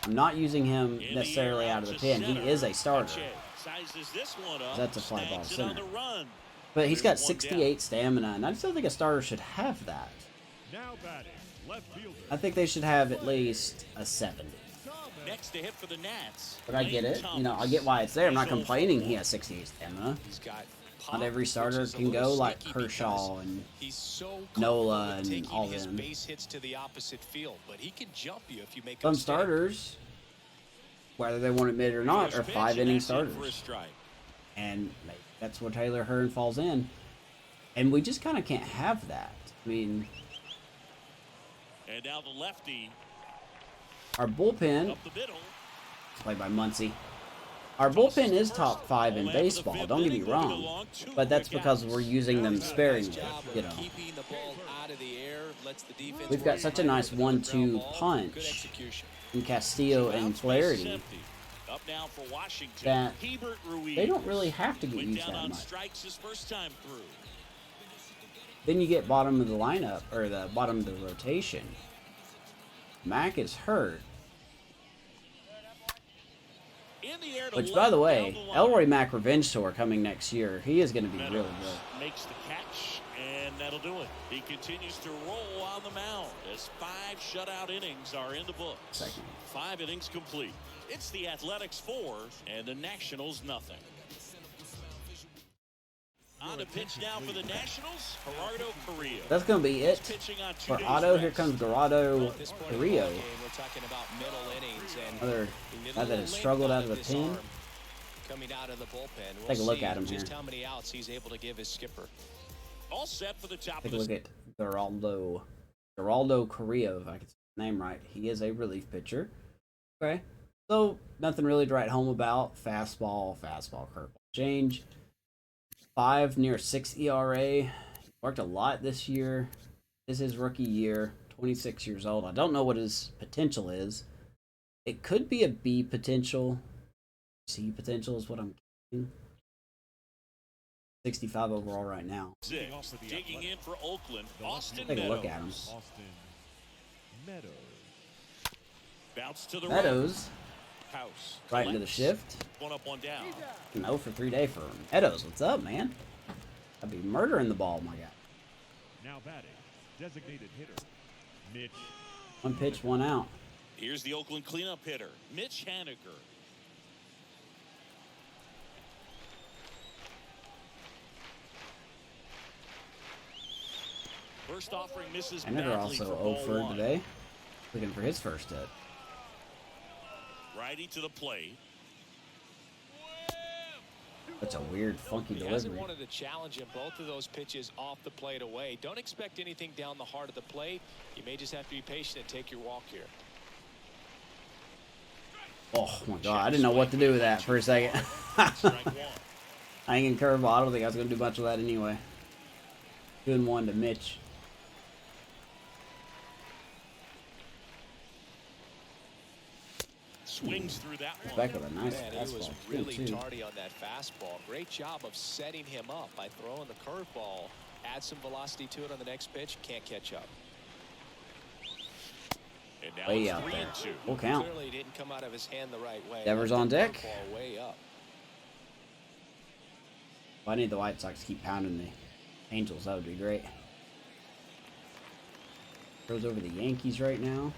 I'm not using him necessarily out of the pen. He is a starter. Sizes this one up. That's a fly ball Snags it on center. the run. But he's got There's one 68 stamina, and I just don't think a starter should have that. Now batting, left fielder. I think they should have at least a 70. Next to hit for the Nats. But I get Lane it. You know, I Thomas. get why it's there. I'm not He's 0 for complaining 4. he has 68 stamina. He's got Not every starter can go like Kershaw and he's so Nola comfortable and taking all his them. base hits to the opposite field, but he can jump you if you make some him stand. starters, whether they want to admit it or not, First are pitch, 5 and inning that's in for a starters. strike. And that's where Taylor Hearn falls in. And we just kind of can't have that. I mean, And now the lefty our bullpen, up the middle. played by Muncie, our bullpen is top 5 in baseball, don't get me wrong. But that's because we're using them sparingly, Job you of know. keeping the ball out of the air, lets the defense We've got work such a hard nice for the ground 1-2 ball. Good punch execution. in Castillo and Bounce base is Flaherty empty. Up now for Washington. that Hebert Ruiz. they don't really have to get Went used down that on much. strikes his first time through. Then you get bottom of the lineup, or the bottom of the rotation. Mac is hurt. In the air to Which, left, by the down way, line. Elroy Mac Revenge Tour coming next year. He is going to be Meadows really good. makes the catch, and that'll do it. He continues to roll on the mound as 5 shutout innings are in the books. Second. 5 innings complete. It's the Athletics 4 and the Nationals nothing. On to pitch now for the Nationals, Gerardo Carrillo. That's going to be it. Pitching on 2 For days Otto, rest. here comes Gerardo At this point in the Carrillo. ball game, we're talking about middle innings and Another a guy that little has late struggled out of the this pen. arm coming out of the bullpen. We'll Take a look see at him just here. how many outs he's able to give his skipper. All set for the top Take of a the look at Geraldo Carrillo, if I can say his name right. He is a relief pitcher. Okay. So, nothing really to write home about. Fastball, curveball, change. 5 near 6 ERA. Worked a lot this year. This is his rookie year. 26 years old. I don't know what his potential is. It could be a B potential. C potential is what I'm getting. 65 overall right now. Digging in for Oakland, Austin Take a look at him. Meadows. Meadows. Bounce to the Meadows. House. Right into the shift. 1 up, 1 down. 0 for 3 day for Meadows. What's up, man? I'd be murdering the ball, my guy. Now batting, designated hitter, Mitch. 1 pitch, 1 out. Here's the Oakland cleanup hitter, Mitch Haniger. First offering misses Haniger badly also for 0 ball for 1. today. Looking for his first hit. Righty to the plate. That's a weird, funky He hasn't delivery. wanted to challenge him. Both of those pitches off the plate away. Don't expect anything down the heart of the plate. You may just have to be patient and take your walk here. Oh my god, I didn't know what to do with that for a second. Hanging curveball. I don't think I was going to do much of that anyway. 2-1 to Mitch. Swings through that one. Back with a nice Man, he was fastball. really 2-2. tardy on that fastball. Great job of setting him up by throwing the curveball. Add some velocity to it on the next pitch. Can't catch up. And now Way it's out there. 3-2. Full count. Clearly didn't come out of his hand the right way. Devers Left on that deck. curveball way up. If I need the White Sox to keep pounding the Angels, that would be great. Throws over the Yankees right now.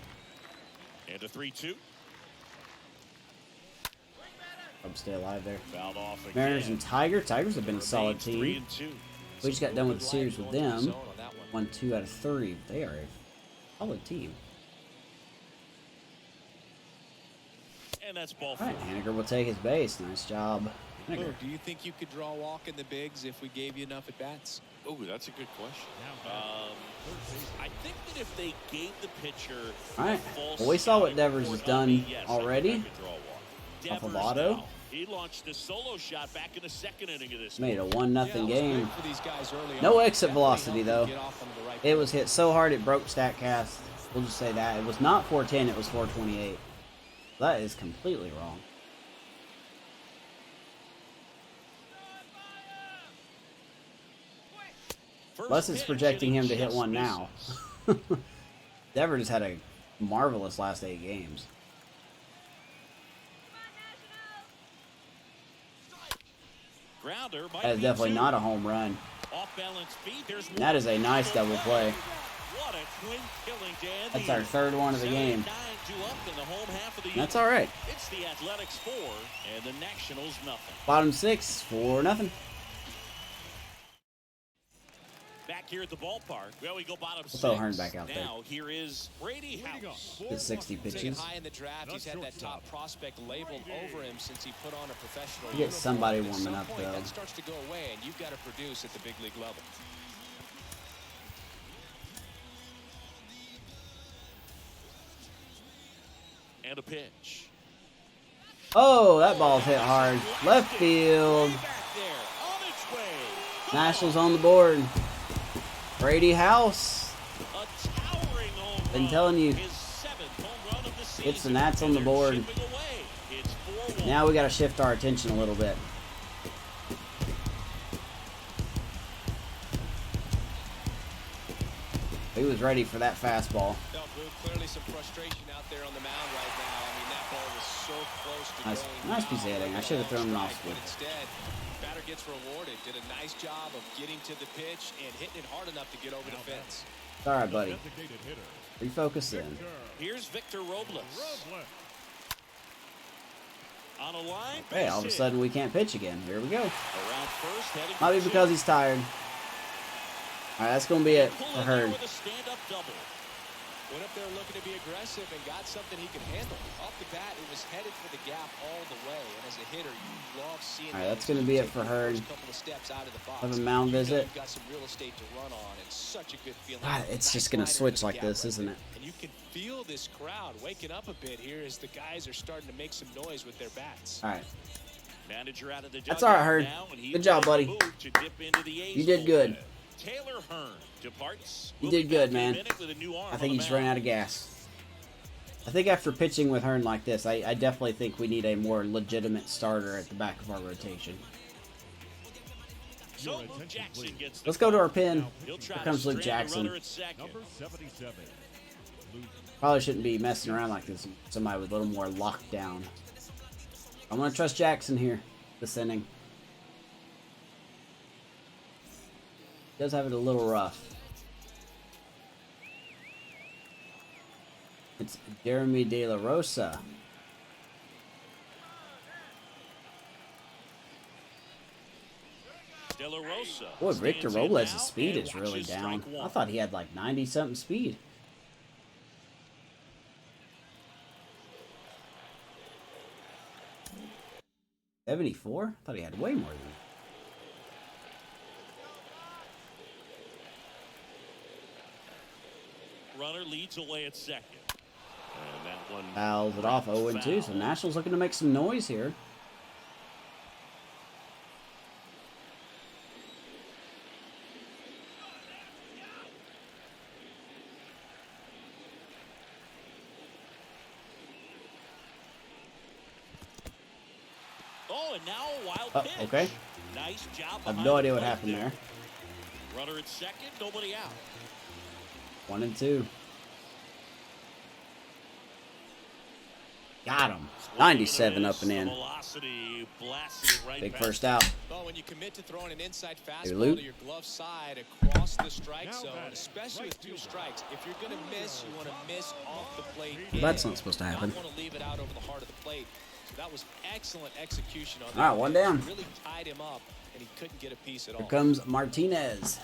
And a 3-2. Hope to stay alive there. Fouled off again. Mariners and Tigers. Tigers have been a solid Remains team. 3-2. We just got done with the series with Going to the them. zone on that one. Won 2 out of 3. They are a solid team. And that's ball All 4. right, Haniger will take his base. Nice job. Haniger. Lou, do you think you could draw a walk in the bigs if we gave you enough at bats? Oh, that's a good question. Now batting, I think that if they gave the pitcher All right. false Well, we saw what scouting Devers has report on done me, yes, I think already. I could draw a walk. Off of Devers auto. now, he launched a solo shot back in the second inning of this Made a game. 1-0 game. For these guys early No on. exit Definitely velocity, helped though. them get off onto the right It foot. was hit so hard it broke StatCast. We'll just say that. It was not 410, it was 428. That is completely wrong. First Plus, it's pitch, projecting and him to hit just one now. misses. Devers has had a marvelous last 8 games. Grounder might That is be definitely 2. not a home run. Off balance feet. There's That is a nice double play. What a twin killing to end That's the our third one of the game. 7-9 up in the home half of the That's year. all right. It's the Athletics 4 and the Nationals nothing. Bottom 6, 4-0. Back here at the ballpark. Well, we go bottom throw 6. Hearn back out there. Now here is Brady House. His 60 Taken pitches. high in the draft, he's had that top prospect labeled over him since he put on a professional You get uniform. somebody At warming some up, point, though. that starts to go away, and you've got to produce at the big league level. And a pitch. Oh, that ball's hit hard. Left field. Way back there, on its way. Nationals on the board. Brady House. A towering home Been run. telling you. His 7th home run of the season. It's the Nats on the And they're board. chipping away. It's 4-1. Now we got to shift our attention a little bit. He was ready for that fastball. No, Blue, clearly some frustration out there on the mound right now. I mean, that ball was so close to Nice- going. nice piece of hitting. I should have thrown him off Strike, speed. But instead, batter gets rewarded. Did a nice job of getting to the pitch and hitting it hard enough to get over the fence. It's all right, buddy. designated hitter, Refocus in. Here's Victor Robles. Robles. On a line. Hey, all of a base hit. sudden we can't pitch again. Here we go. Around first, heading Might be for because two. he's tired. All right, that's going to be it Pull for in there Hearn. with a stand-up double. Went up there looking to be aggressive and got something he could handle. Off the bat, it was headed for the gap all the way. And as a hitter, you love seeing All right, that's going to be it for Hearn. Have a mound visit. Got some real estate to run on, and such a good feeling. God, it's just going to switch like this, isn't it? And you can feel this crowd waking up a bit here as the guys are starting to make some noise with their bats. All right. Manager out of the That's all right, Hearn. Good job, buddy. You did good. Taylor Hearn departs. You did good, man. I think he's run out of gas. I think after pitching with Hearn like this, I definitely think we need a more legitimate starter at the back of our rotation. Let's go to our pin. Here comes Luke Jackson. Number 77. Probably shouldn't be messing around like this. Somebody with a little more lockdown. I'm going to trust Jackson here this inning. Does have it a little rough. It's Jeremy De La Rosa. De La Rosa. Boy, Victor Robles' speed is really down. I thought he had like 90-something speed. $74? I thought he had way more than that. Runner leads away at second. And that one Fouls it off 0-2, so Nationals looking to make some noise here. Oh, and now a wild pitch. Okay. Nice job. I have no idea what happened there. Runner at second, nobody out. 1-2. Got him. 97 up and in. Big first out. Well, when you commit to throwing an inside Hey, fastball Luke. to your glove side across the strike zone, especially with 2 strikes, if you're going to miss, you want to miss off the plate. Well, that's not supposed to happen. You want to leave it out over the heart of the plate. So that was excellent execution on that. All right, one down. Really tied him up, and he couldn't get a piece at all. Here comes Martinez.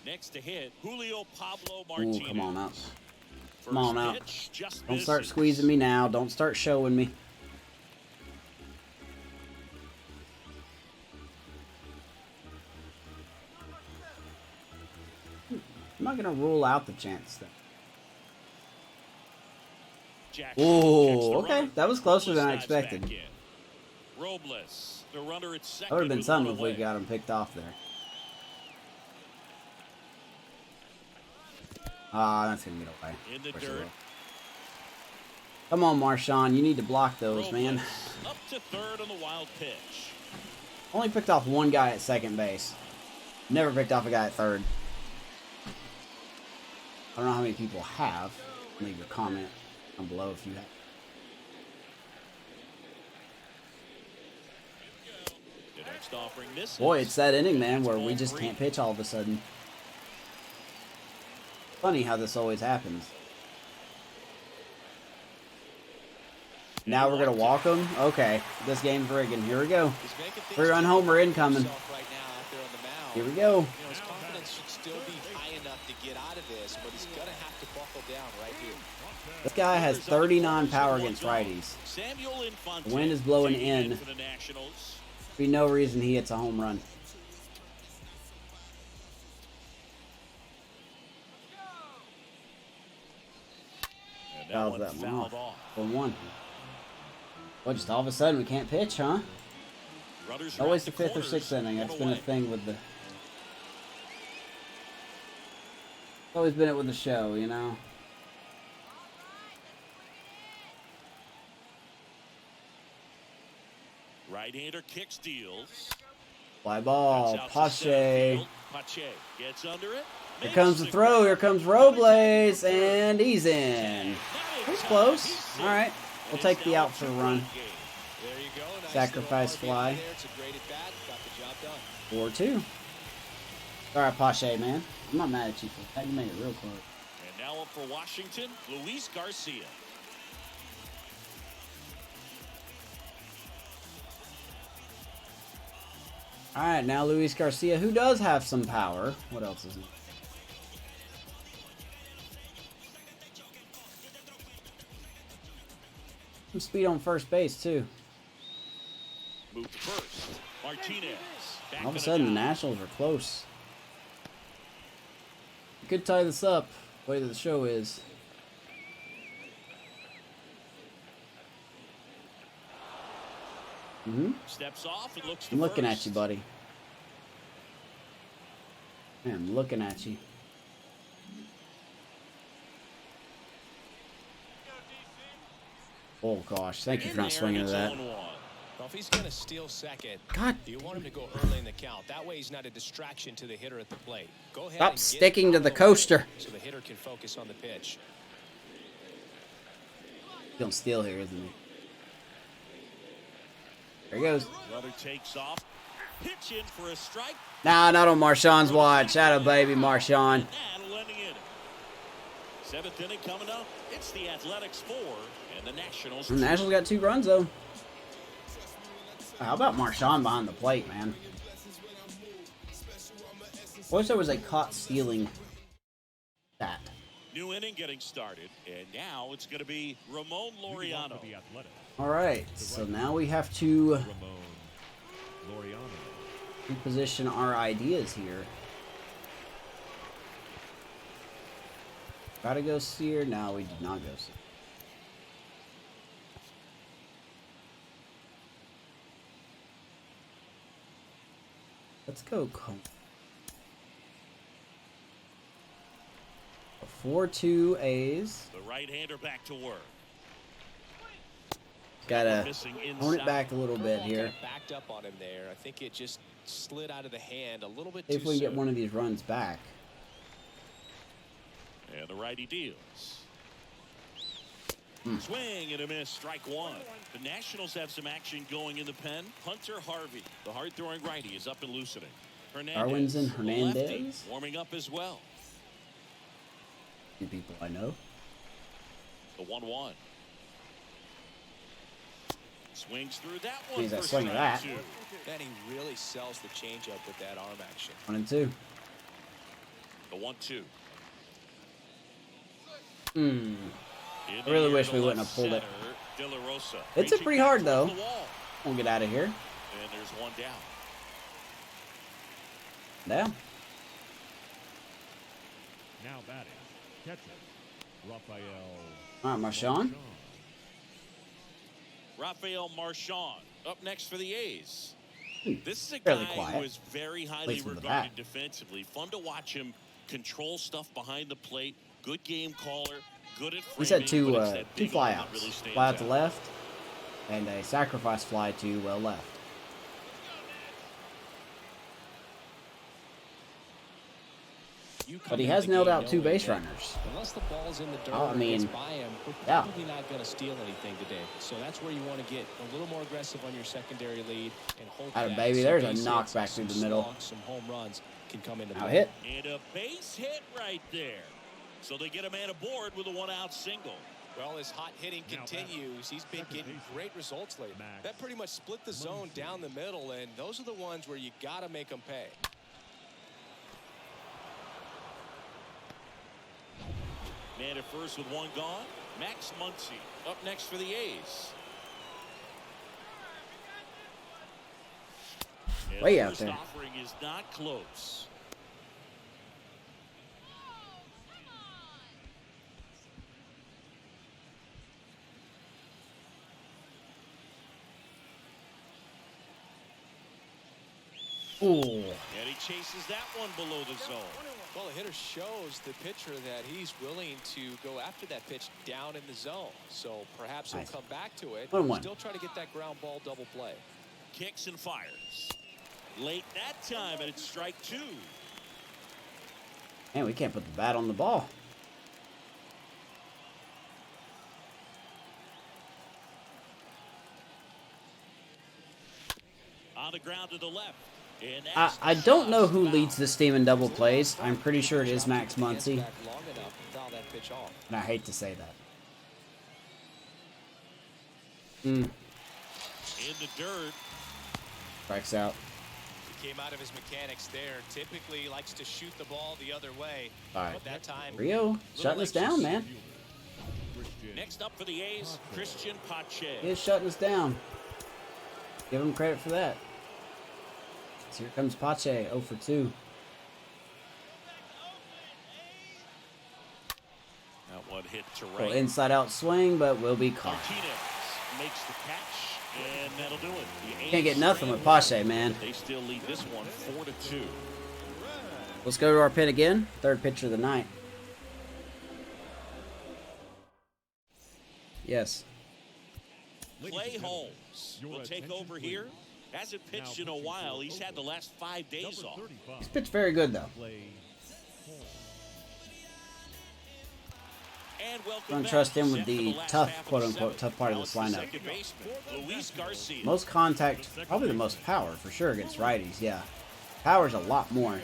Next to hit, Julio Pablo Martinez. Ooh, come on up. First Come on out. pitch, just Don't start misses. squeezing me now. Don't start showing me. I'm not going to rule out the chance, though. Jackson Ooh, checks the okay. runner. That was closer than I Robles dives expected. back in. Robles, the runner at second. That would have been with something one if we away. got him picked off there. Ah, that's going to get away. In the Of course it dirt. will. Come on, Marshawn. You need to block those, Robles man. up to third on the wild pitch. Only picked off one guy at second base. Never picked off a guy at third. I don't know how many people have. Leave your comment down below if you have. The next offering misses. Boy, it's that inning, man, where we just can't pitch all of a sudden. Funny how this always happens. Now we're going to walk them? Okay, this game's rigging. Here we go. He's making things 3-run homer incoming. himself right now out there on the mound. Here we go. You know, his confidence should still be high enough to get out of this, but he's going to have to buckle down right here. This guy has 39 power against righties. Samuel Infante The wind is blowing taking in. for the Nationals. Be no reason he hits a home run. And Fouls one that one fouled off. 1-1. Well, just all of a sudden we can't pitch, huh? Runners are Always out the to 5th or corners, 6th inning. one That's been a away. thing with the... Always been it with the show, you know? Right-hander kick steals. Fly ball. Cuts out to center Pache. field. Pache gets under it. Here Makes comes the throw. Here comes Robles. And he's in. He's close. All right. We'll take the out for a run. There you go. Nice Sacrifice little fly. RBI there. It's a great at bat. Got the job done. 4-2. All right, Pache, man. I'm not mad at you for that. You made it real close. And now up for Washington, Luis Garcia. All right, now Luis Garcia, who does have some power. What else is he? Some speed on first base too. Move to first. Martinez. All of a sudden, the Nationals are close. We could tie this up the way that the show is. Steps off and looks to I'm looking first. at you, buddy. Man, I'm looking at you. Oh gosh, thank you for not swinging to that. Well, if he's going to steal second, God. you want him to go early in the count. That way he's not a distraction to the hitter at the plate. Go ahead. Stop and sticking to the get coaster. so the hitter can focus on the pitch. He's gonna steal here, isn't he? There he goes. Brother takes off. Pitch in for a strike. Nah, not on Marshawn's watch. Atta baby, Marshawn. And letting in. Seventh inning coming up. It's the Athletics 4 and the Nationals. The Nationals got 2 runs though. How about Marshawn behind the plate, man? I wish there was a caught stealing stat. New inning getting started, and now it's going to be Ramon Lauriano. The Athletics, All right, so now we have to Ramon Laureano. reposition our ideas here. Gotta go Sear. No, we did not go Sear. Let's go. 4-2 A's. The right-hander back to work. Gotta Missing own it inside. back a little bit Curveball here. kinda backed up on him there. I think it just slid out of the hand a little bit See if too we can get soon. one of these runs back. And the righty deals. Swing and a miss, strike one. The Nationals have some action going in the pen. Hunter Harvey, the hard-throwing righty, is up and loosening. Darwin's in the lefty, Hernandez. warming up as well. Two people I know. The 1-1. Swings through that one. He's that for swing of that. strike two. And he really sells the changeup with that arm action. 1-2. The 1-2. I really wish we wouldn't have pulled it. It's a pretty hard though. We'll get out of here. And there's one down. Down. Now batting, catcher, Raphael All right, Marshawn. Raphael Marshawn up next for the A's. This is a Fairly guy quiet. who is very highly Plays from the regarded back. defensively. Fun to watch him control stuff behind the plate. Good game caller. Good at framing. He's had two but it's that two big arm that flyouts. really stands Fly out to out. left, and a sacrifice fly to left. You But come he into has the nailed game out 2 knowing base that runners. Unless the ball's in the dirt Oh, I or mean, gets by him, we're yeah. probably not going to steal anything today. So that's where you want to get a little more aggressive on your secondary lead and hope Atta that baby, some there's a base hits, knockback some through the middle. stalks, some home runs can come into Now play. hit. And a base hit right there. So they get a man aboard with a one-out single. Well, as hot hitting Now continues, he's been second getting baseman, great results lately. Max That pretty much split the zone Muncie. down the middle, and those are the ones where you got to make them pay. Man at first with one gone. Max Muncie up next for the A's. And Way the out first there. offering is not close. Ooh. And he chases that one below the zone. Well, the hitter shows the pitcher that he's willing to go after that pitch down in the zone. So perhaps he'll Nice. come back to it. 1-1. Still try to get that ground ball double play. Kicks and fires. Late that time, and it's strike two. Man, we can't put the bat on the ball. On the ground to the left. And I don't know who leads this team in double plays. I'm pretty sure it is Max Muncie, Back long enough to foul that pitch off. and I hate to say that. in the dirt. Strikes out. Came out of his mechanics there. Typically likes to shoot the ball the other way. All right. But that time, Rio shutting us down, man. Next up for the A's, Christian Pache. He is shutting us down. Give him credit for that. So here comes Pache, 0 for 2. That one hit to Little right. inside out swing, but will be caught. Martinez makes the catch, and that'll do it. The Can't get A's nothing with strand Pache, man. They still lead this one 4-2. Let's go to our pit again. Third pitcher of the night. Yes. Clay Holmes will take over here. Hasn't pitched in a while. He's had the last 5 days off. He's pitched very good, though. And welcome I'm going to back. trust him with Set for the last tough, half of quote the unquote, seventh. tough part of Now this it's the lineup. second baseman, Luis Garcia. Most contact, probably the most power for sure against righties, yeah. Power's a lot more.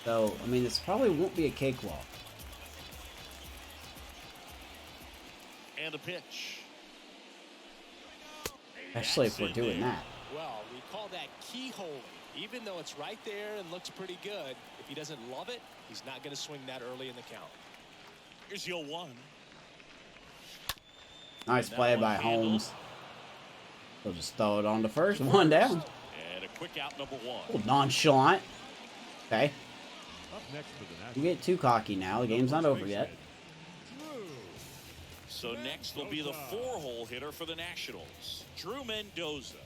So, I mean, this probably won't be a cakewalk. And a pitch. Especially if we're doing that. well, we call that keyhole. Even though it's right there and looks pretty good, if he doesn't love it, he's not going to swing that early in the count. Here's your 1. Nice And that play one by handled. Holmes. We'll just throw it on to first. 1 down. And a quick out, number 1. A little nonchalant. Okay. Up next for the You Nationals. get too cocky now. The game's not over yet. So next will be the 4-hole hitter for the Nationals, Drew Mendoza.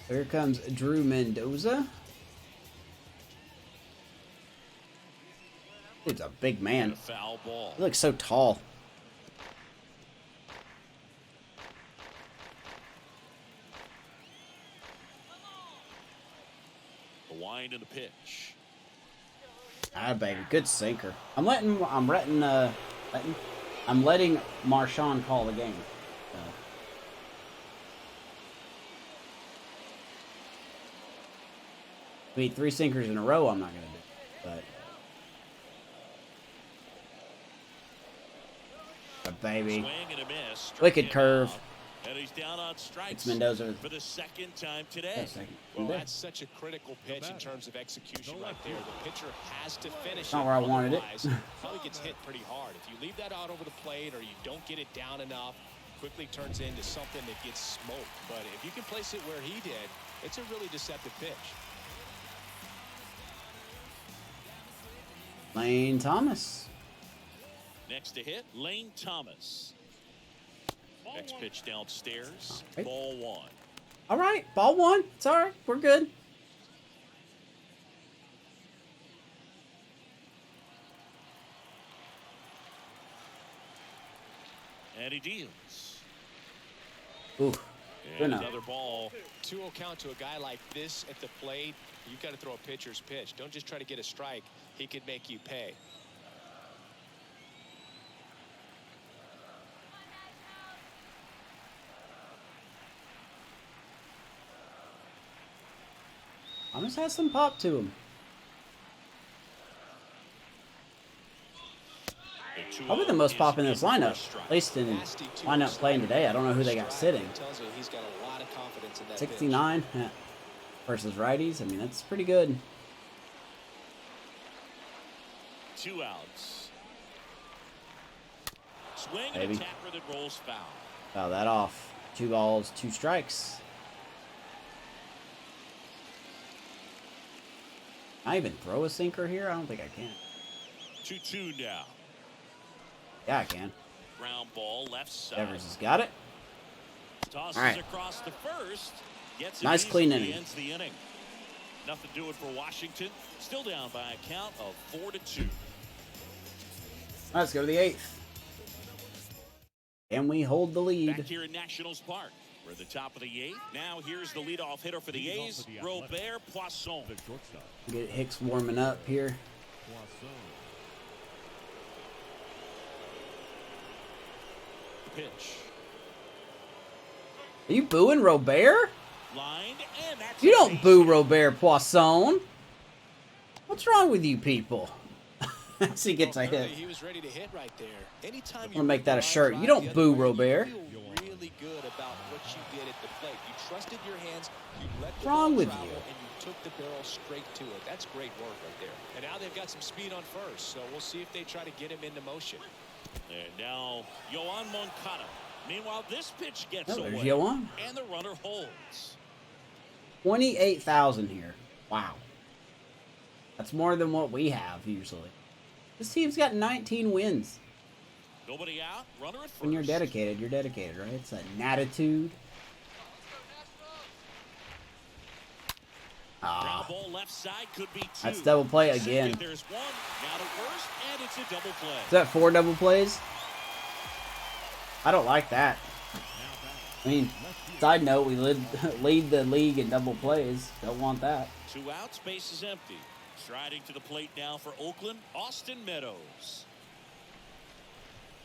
Here comes Drew Mendoza. He's a big And man. a foul ball. He looks so tall. The wind and the pitch. Ah, baby, good sinker. I'm letting Marshawn call the game. So. I mean, 3 sinkers in a row, I'm not gonna do, but baby, Swing and a miss. Struck wicked him curve. out. And he's down on strikes. It's Mendoza. for the second time today. Wait a second. Well, that's such a critical pitch in terms of execution right there. The pitcher has to finish Not where I wanted it. Otherwise, probably gets hit pretty hard. If you leave that out over the plate or you don't get it down enough, quickly turns into something that gets smoked. But if you can place it where he did, it's a really deceptive pitch. Lane Thomas. Next to hit, Lane Thomas. Next pitch downstairs. Right. Ball 1. All right, ball 1. It's all right. We're good. And he deals. Ooh, good And enough. another ball. 2-0 count to a guy like this at the plate. You've got to throw a pitcher's pitch. Don't just try to get a strike. He could make you pay. Thomas has some pop to him. Probably the most pop in this lineup, at least in lineup playing today. I don't know who they got sitting. Tells you he's got a lot of confidence in that 69 versus righties. I mean, that's pretty good. 2 outs. Swing and Maybe. a tapper that rolls foul. Foul that off. 2 balls, 2 strikes. Can I even throw a sinker here? I don't think I can. 2-2 now. Yeah, I can. Ground ball left side. Evers has got it. Tosses All right. across the first. Gets it Nice clean easily, inning. ends the inning. Nothing doing for Washington. Still down by a count of 4-2. Let's go to the 8th. And we hold the Back lead. here in Nationals Park. We're at the top of the 8th. Now here's the leadoff hitter for the Leads off A's, for the Robert Athletics. Poisson. The shortstop. Get Hicks warming up here. Poisson. Pitch. Are you booing Robert? Lined, and that's You a don't base boo hit. Robert Poisson. What's wrong with you people? As he gets a hit. He was ready to hit right there. Anytime I'm gonna make that a shirt. You don't boo, Robert. You feel really good about what you did at the plate. You trusted your hands. You let the What's wrong with travel, you? and you took the barrel straight to it. That's great work right there. And now they've got some speed on first, so we'll see if they try to get him into motion. And now Yoan Moncada. Meanwhile, this pitch gets Oh, there's away, Yoan. and the runner holds. 28,000 here. Wow. That's more than what we have usually. This team's got 19 wins. Nobody out. Runner at first. When you're dedicated, right? It's an attitude. Ground ball left side could be 2. That's double play again. Second, there's 1. Now to first, and it's a double play. Is that 4 double plays? I don't like that. I mean, side note, we lead the league in double plays. Don't want that. 2 outs, base is empty. Striding to the plate now for Oakland, Austin Meadows.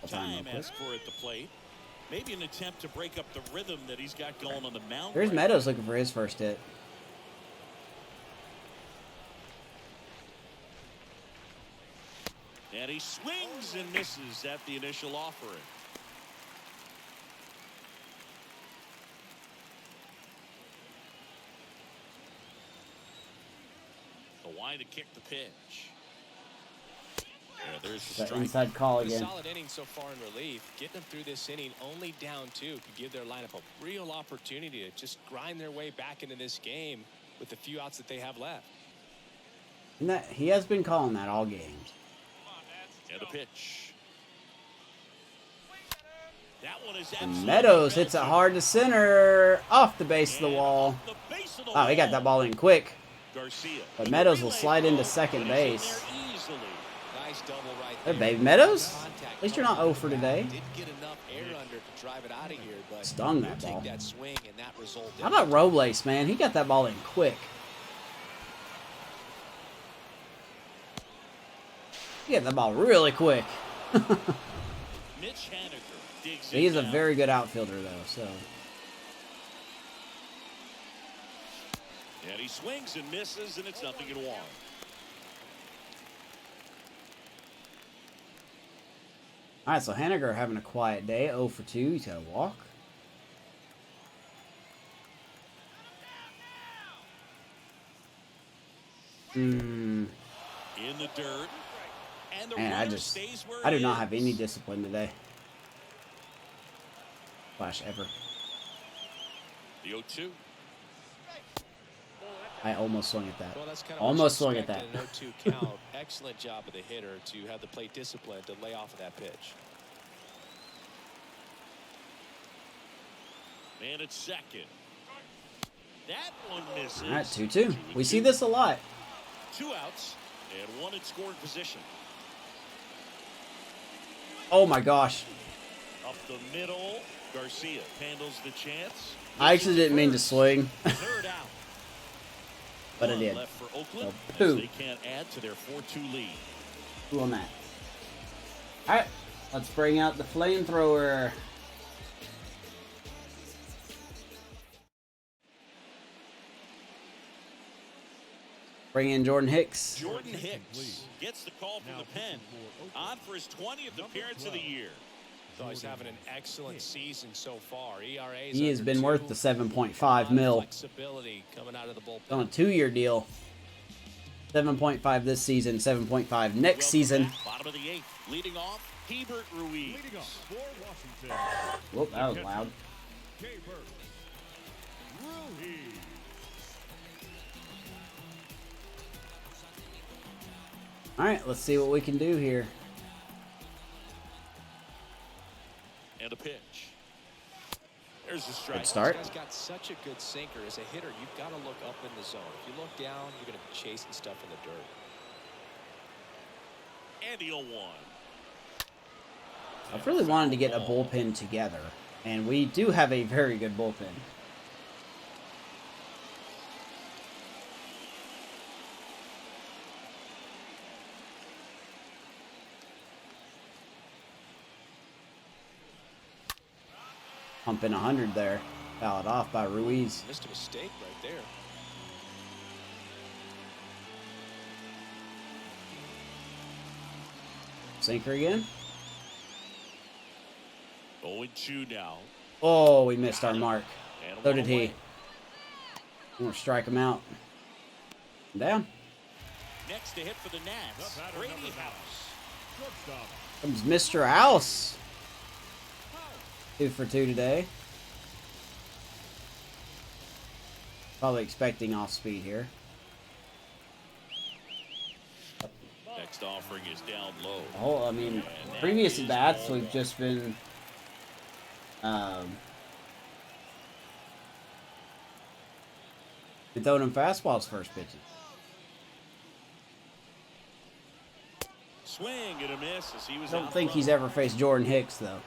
Time asked for at the plate. Maybe an attempt to break up the rhythm that he's got going on the mound. There's Meadows looking for his first hit. And he swings and misses at the initial offering. Why to kick the pitch? Yeah, there's the That strike. inside call again. A solid inning so far in relief. Getting them through this inning only down 2 could give their lineup a real opportunity to just grind their way back into this game with the few outs that they have left. And that he has been calling that all games. And the pitch. That one is And absolutely Meadows hits it belted. hard to center, off the base of the And wall. off the base of the Oh, he got wall. that ball in quick. Garcia. But Meadows will Relay slide into throw, second but he's in base. there easily. Nice double right Hey, there. baby, Meadows? Contact At least you're not 0 for today. Didn't get enough air under to drive it out of here, but Stung that he'll ball. take that swing and that result. How about Robles, man? He got that ball in quick. He got that ball really quick. Mitch Haniger digs He's it a down. very good outfielder, though, so. And he swings and misses, and it's 0-1. All right, so Haniger having a quiet day. 0 for 2. He's got a walk. In the dirt. And the Man, runner stays where I do he not is. have any discipline today. Slash ever. The 0-2. I almost swung at that. Well, that's kind of Almost swung at that. An 0-2 count. Excellent job of the hitter to have the plate discipline to lay off of that pitch. Man at second. That one misses. All right, 2-2. We see this a lot. 2 outs and 1 in scoring position. Oh my gosh. Up the middle. Garcia handles the chance. I actually didn't mean to swing. Third out. But I One did. left for Oakland Oh, as poo. they can't add to their 4-2 lead. Who on that? All right, let's bring out the flamethrower. Bring in Jordan Hicks. Jordan Hicks gets the call from the pen. On for his 20th appearance of the year. So he's having an excellent season so far. ERA He has been worth the 7.5 mil. Flexibility coming out of the bullpen. On a 2-year deal. 7.5 this season, 7.5 next season. Back, bottom of the 8th. Leading off, Hebert Ruiz. Leading off for Washington, Whoop, that was loud. Hebert Ruiz. All right, let's see what we can do here. And a pitch. There's the strike. Good start. This guy's got such a good sinker. As a hitter, you've got to look up in the zone. If you look down, you're going to be chasing stuff in the dirt. And the 0-1. I've really wanted to get a bullpen together, and we do have a very good bullpen. Pumping 100 there. Fouled off by Ruiz. Missed a mistake right there. Sinker again. 0-2 now. Oh, we missed our mark. And So one did he. away. I'm going to strike him out. Down. Next to hit for the Nats, The batter, Brady number 9. House. Shortstop. Comes Mr. House. 2 for 2 today. Probably expecting off speed here. Next offering is down low. Oh, I mean, previous at bats we've just been throwing him fastballs first pitches. Swing and a miss as he was I don't out think front. he's ever faced Jordan Hicks though.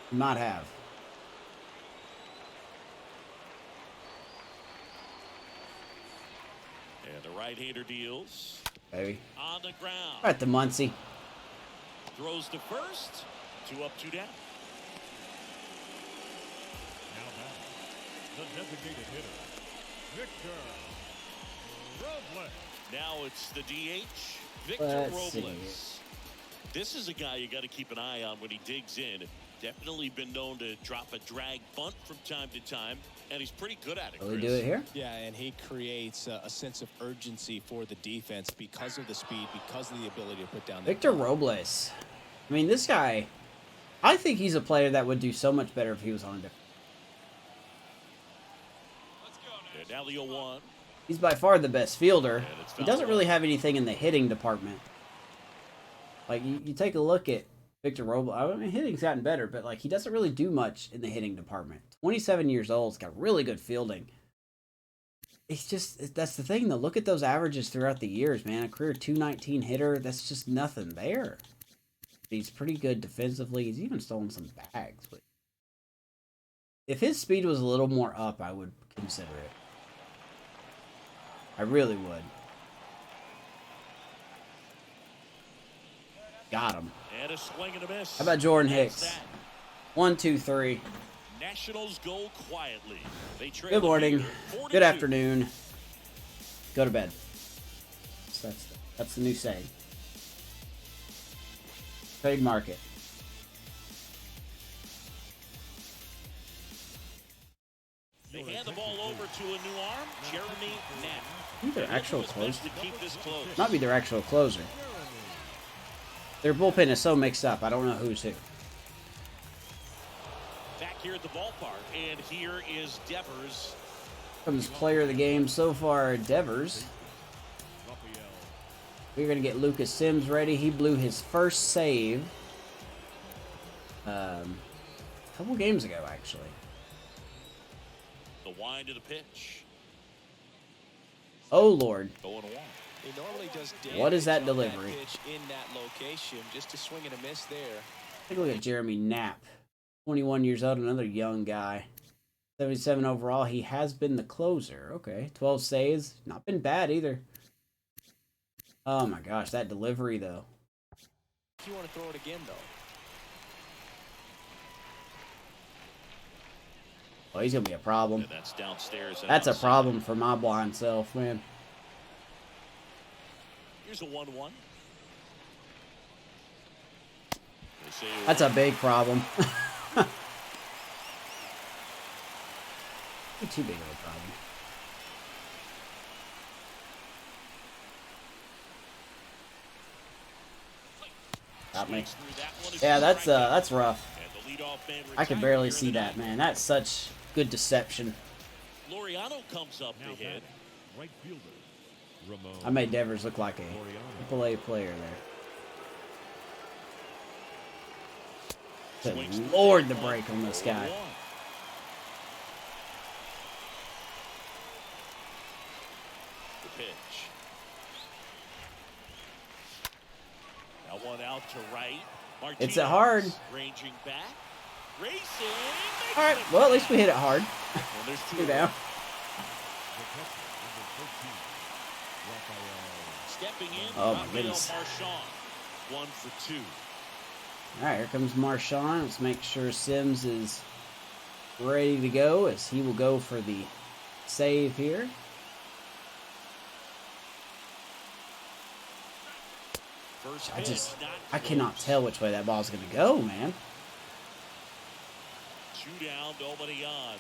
He might have. And the right-hander deals Baby. on the ground. Right to Muncie. Throws to first. 2 up, 2 down. Now batting, the designated hitter, Victor Robles. Now it's the DH, Victor Let's see. Robles. This is a guy you got to keep an eye on when he digs in. Definitely been known to drop a drag bunt from time to time, and he's pretty good at it. Will he Chris. do it here? Yeah, and he creates a sense of urgency for the defense because of the speed, because of the ability to put down the Victor Robles. I mean, this guy, I think he's a player that would do so much better if he was on a different. And now the 0-1. He's by far the best fielder. And it's He doesn't fouled really off. have anything in the hitting department. Like, you take a look at Victor Robles. I mean, hitting's gotten better, but, like, he doesn't really do much in the hitting department. 27 years old. He's got really good fielding. It's just, that's the thing, though. Look at those averages throughout the years, man. A career .219 hitter, that's just nothing there. He's pretty good defensively. He's even stolen some bags. But if his speed was a little more up, I would consider it. I really would. Got him. And a swing and a miss. How about Jordan That's Hicks? that. 1, 2, 3. Nationals go quietly. They trail Good morning. here, 4-2. Good afternoon. Go to bed. That's the new saying. Trademark it. They hand the ball over to a new arm, Jeremy Knapp. I think their actual What's best closer. to keep this close. Might be their actual closer. Their bullpen is so mixed up. I don't know who's who. Back here at the ballpark, and here is Devers. Comes player of the game so far, Devers. Raphael. We're going to get Lucas Sims ready. He blew his first save a couple games ago, actually. The wind of the pitch. Oh, Lord. 0-1. He normally does What is that damage on delivery? pitch in that location, just a swing and a miss there. Take a look at Jeremy Knapp. 21 years old, another young guy. 77 overall. He has been the closer. Okay, 12 saves. Not been bad either. Oh my gosh, that delivery though. If you want to throw it again, though. Oh, he's gonna be a problem. And that's downstairs. and That's a outside. problem for my blind self, man. Here's a 1-1. They say That's a big problem. Not too big of a problem. Got me. swings through that one. Yeah, It's that's rough. And the leadoff man I can retired barely here in see the that, ninth. man. That's such good deception. Lauriano comes up Now to hit. batting, right fielder, Ramon I made Devers look like Lauriano. a AAA player there. Swings Good through Lord, that the one. break on this guy. 0-1. The pitch. That one out to right. It's a hard. Martinez Ranging back. Racing. All right, well, at least we hit it hard. And there's two Two down. The catcher, number 13, Raphael. Stepping in, Oh, my Raphael goodness. Marshawn. 1 for 2. All right, here comes Marshawn. Let's make sure Sims is ready to go as he will go for the save here. first I pitch, not I cannot close. tell which way that ball's going to go, man. 2 down, nobody on.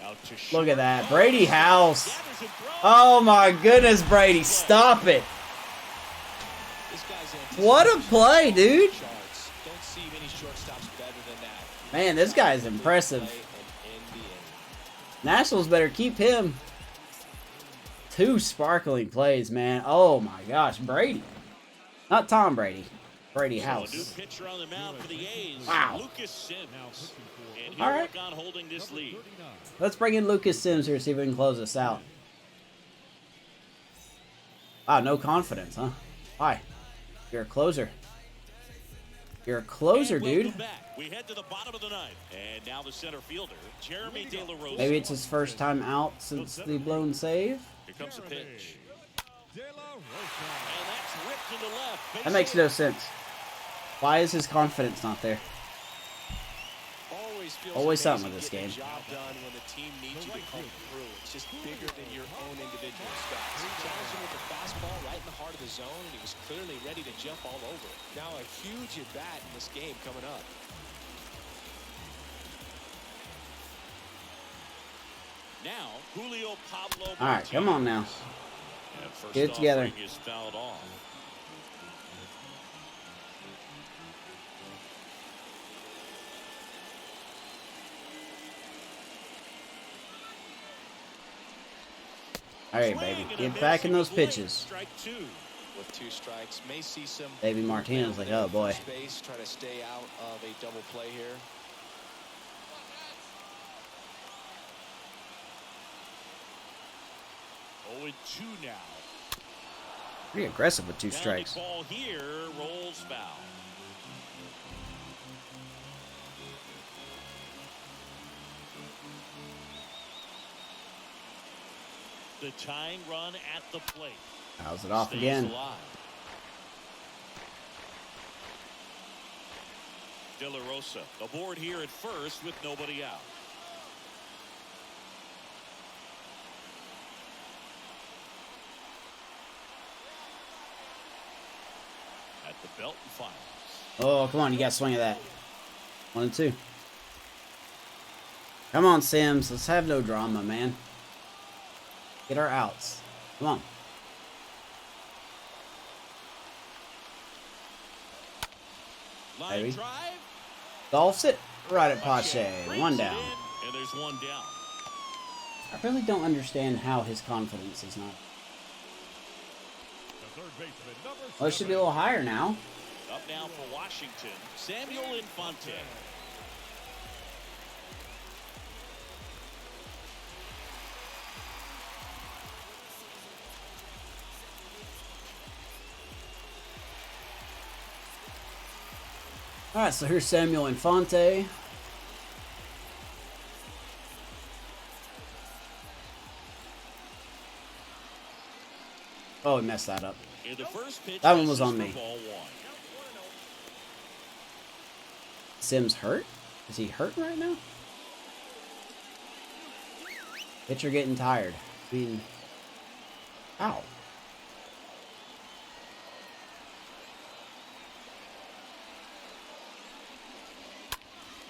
Out to Look short. at that. Brady House. Gathers and throws. Oh, my goodness, Brady. Stop it. This guy's What a play, dude. charts. Don't see many shortstops better than that. Man, this guy is impressive. Play and end the inning. Nationals better keep him. 2 sparkling plays, man. Oh, my gosh. Brady. Not Tom Brady. Brady So a new House. pitcher on the mound for the A's. Wow. Lucas Sims. And All he'll right. work on holding this lead. Let's bring in Lucas Sims here, see if we can close this out. Wow, no confidence, huh? Why? You're a closer. You're a closer, And welcome dude. back. We head to the bottom of the ninth. And now the center fielder, Jeremy De La Rosa. Maybe it's his first time out since the blown save. Here comes the pitch. De La Rosa. And that's ripped into left. Base That makes no sense. Why is his confidence not there? Feels Always amazing something with this getting game. the job done when the team needs you to come through. It's just bigger than your own individual stats. He challenged him with the fastball right in the heart of the zone, and he was clearly ready to jump all over it. Now a huge at-bat in this game coming up. Now, Julio Pablo. All right, come on now. And first Get it together. offering is fouled off. All right, Swing baby. and a Get miss. back in He those was late. pitches. Strike 2. With 2 strikes, may see some Baby Martinez like, oh boy. space, try to stay out of a double play here. Oh, and 2 now. Pretty aggressive with 2 Grounded strikes. Ball here rolls foul. The tying run at the plate. Fouls it off Stays again. alive. De La Rosa aboard here at first with nobody out. At the belt and finals. Oh, come on. You got to swing at that. 1 and 2. Come on, Sims. Let's have no drama, man. Get our outs. Come on. Line Baby. drive. Golfs it right at Pache. Brings 1 it down. in, and there's 1 down. I really don't understand how his confidence is not. The third baseman, number Well, it should be a 7. little higher now. Up now for Washington, Samuel Infante. All right, so here's Samuel Infante. Oh, he messed that up. In the first pitch, That one was misses on for me. ball 1. Sims hurt? Is he hurt right now? Pitcher getting tired. I mean, ow.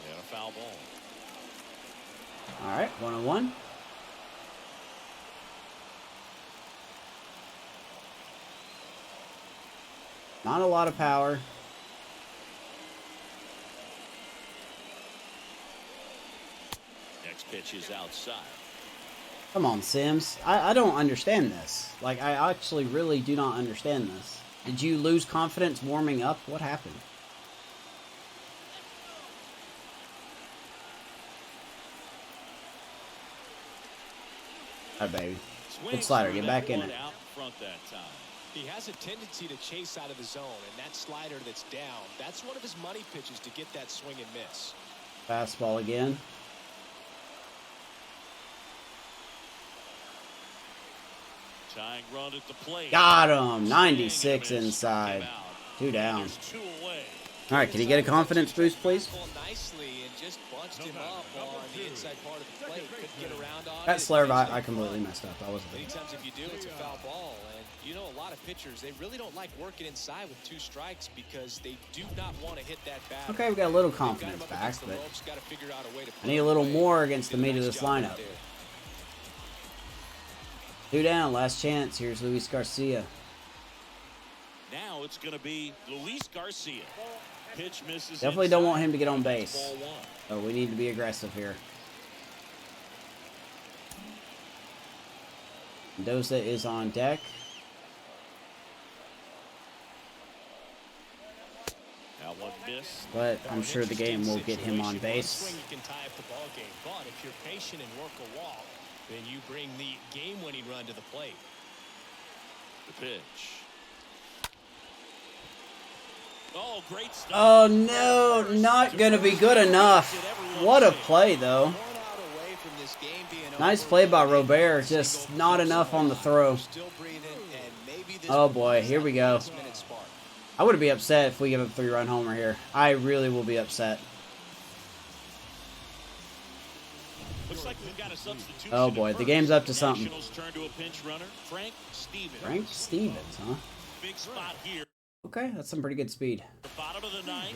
And a foul ball. All right, 1-1. Not a lot of power. Next pitch is outside. Come on, Sims. I don't understand this. Like, I actually really do not understand this. Did you lose confidence warming up? What happened? All right, baby. Good slider. Get back in it. Out front that time. He has a tendency to chase out of the zone, and that slider that's down, that's one of his money pitches to get that swing and miss. Fastball again. Tying run at the plate. Got him. Swing 96 and a miss. inside. Came out. 2 down. There's 2 away. All right, can he get a confidence boost, please? Nicely and just bunched him up on the inside part of the plate. Couldn't get around on That it. slurve, I completely messed up. I wasn't. Many times if you do, it's a foul ball. And you know, a lot of pitchers, they really don't like working inside with 2 strikes because they do not want to hit that bat. Okay, we got a little confidence back, but I need a little more against the meat of this lineup. 2 down, last chance. Here's Luis Garcia. Now it's going to be Luis Garcia. Pitch misses. Definitely don't want him to get on base. Ball 1. So we need to be aggressive here. Mendoza is on deck. Now one miss. But I'm sure the game will get him on base. Swing you can tie up the ball game, but if you're patient and work a walk, then you bring the game-winning run to the plate. The pitch. Oh, great stuff. Oh no, not gonna be good enough. What a play though. Nice play by Robert, just not enough on the throw. Oh boy, here we go. I would be upset if we give up a 3-run homer here. I really will be upset. Looks like we've got a substitution. Oh boy, the game's up to something. Turn to a pinch runner, Frank Stevens. Frank Stevens, huh? Big spot here. Okay, that's some pretty good speed. The bottom of the ninth,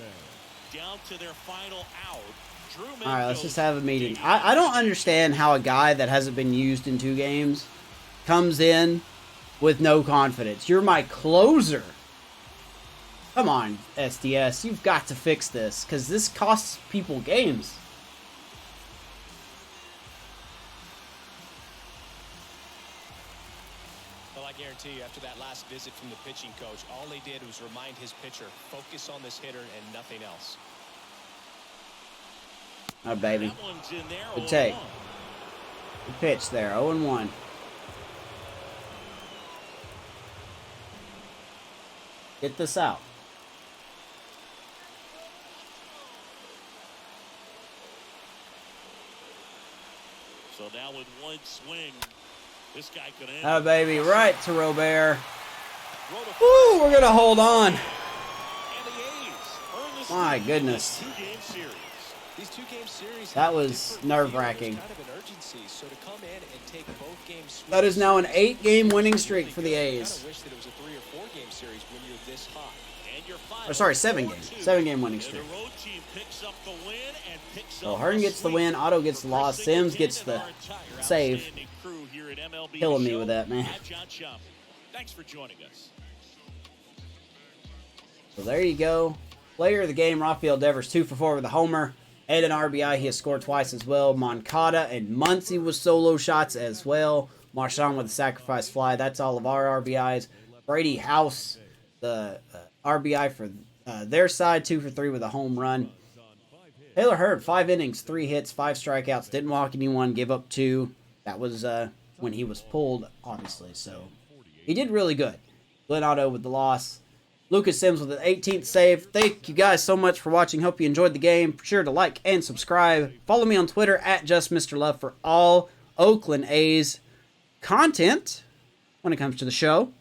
down to their final out. All right, let's just have a meeting. I don't understand how a guy that hasn't been used in 2 games comes in with no confidence. You're my closer. Come on, SDS. You've got to fix this because this costs people games. Well, I guarantee you, after that last visit from the pitching coach, all he did was remind his pitcher, focus on this hitter and nothing else. Oh, baby. That one's in there. Good take. Good pitch there. 0-1. Get this out. So now with one swing, this guy could end. Oh, baby. Right to Robert. Woo, we're going to hold on. And the A's earn this My lead goodness. in this 2-game series. These 2-game series That have was different nerve-wracking. feels, kind of an urgency. So to come in and take both games, That is now an 8-game winning streak for the A's. I wish that it was a 3 or 4 game series when you're this hot. And your final Or sorry, 7 game. 7-game winning and streak. the road team picks up the win and picks So up Hearn gets the sweep win, Otto gets the for loss, Chris Sims Singleton gets and the our entire save. outstanding crew here at MLB Killing me Show. with that, man. I'm John Chum. Thanks for joining us. So there you go. Player of the game, Raphael Devers, 2 for 4 with a homer and an RBI. He has scored twice as well. Moncada and Muncie with solo shots as well. Marshawn with a sacrifice fly. That's all of our RBIs. Brady House, the RBI for their side, 2 for 3 with a home run. Taylor Hearn, 5 innings, 3 hits, 5 strikeouts. Didn't walk anyone, give up 2. That was when he was pulled, obviously. So he did really good. Glenn Otto with the loss. Lucas Sims with an 18th save. Thank you guys so much for watching. Hope you enjoyed the game. Be sure to like and subscribe. Follow me on Twitter at JustMrLove for all Oakland A's content when it comes to the show.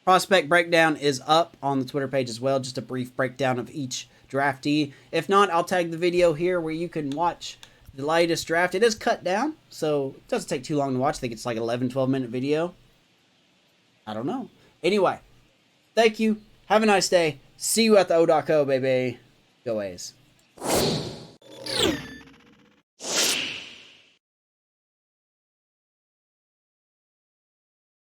Prospect breakdown is up on the Twitter page as well. Just a brief breakdown of each draftee. If not, I'll tag the video here where you can watch the latest draft. It is cut down, so it doesn't take too long to watch. I think it's like 11, 12-minute video. I don't know. Anyway, thank you. Have a nice day. See you at the O.co, baby. Go A's.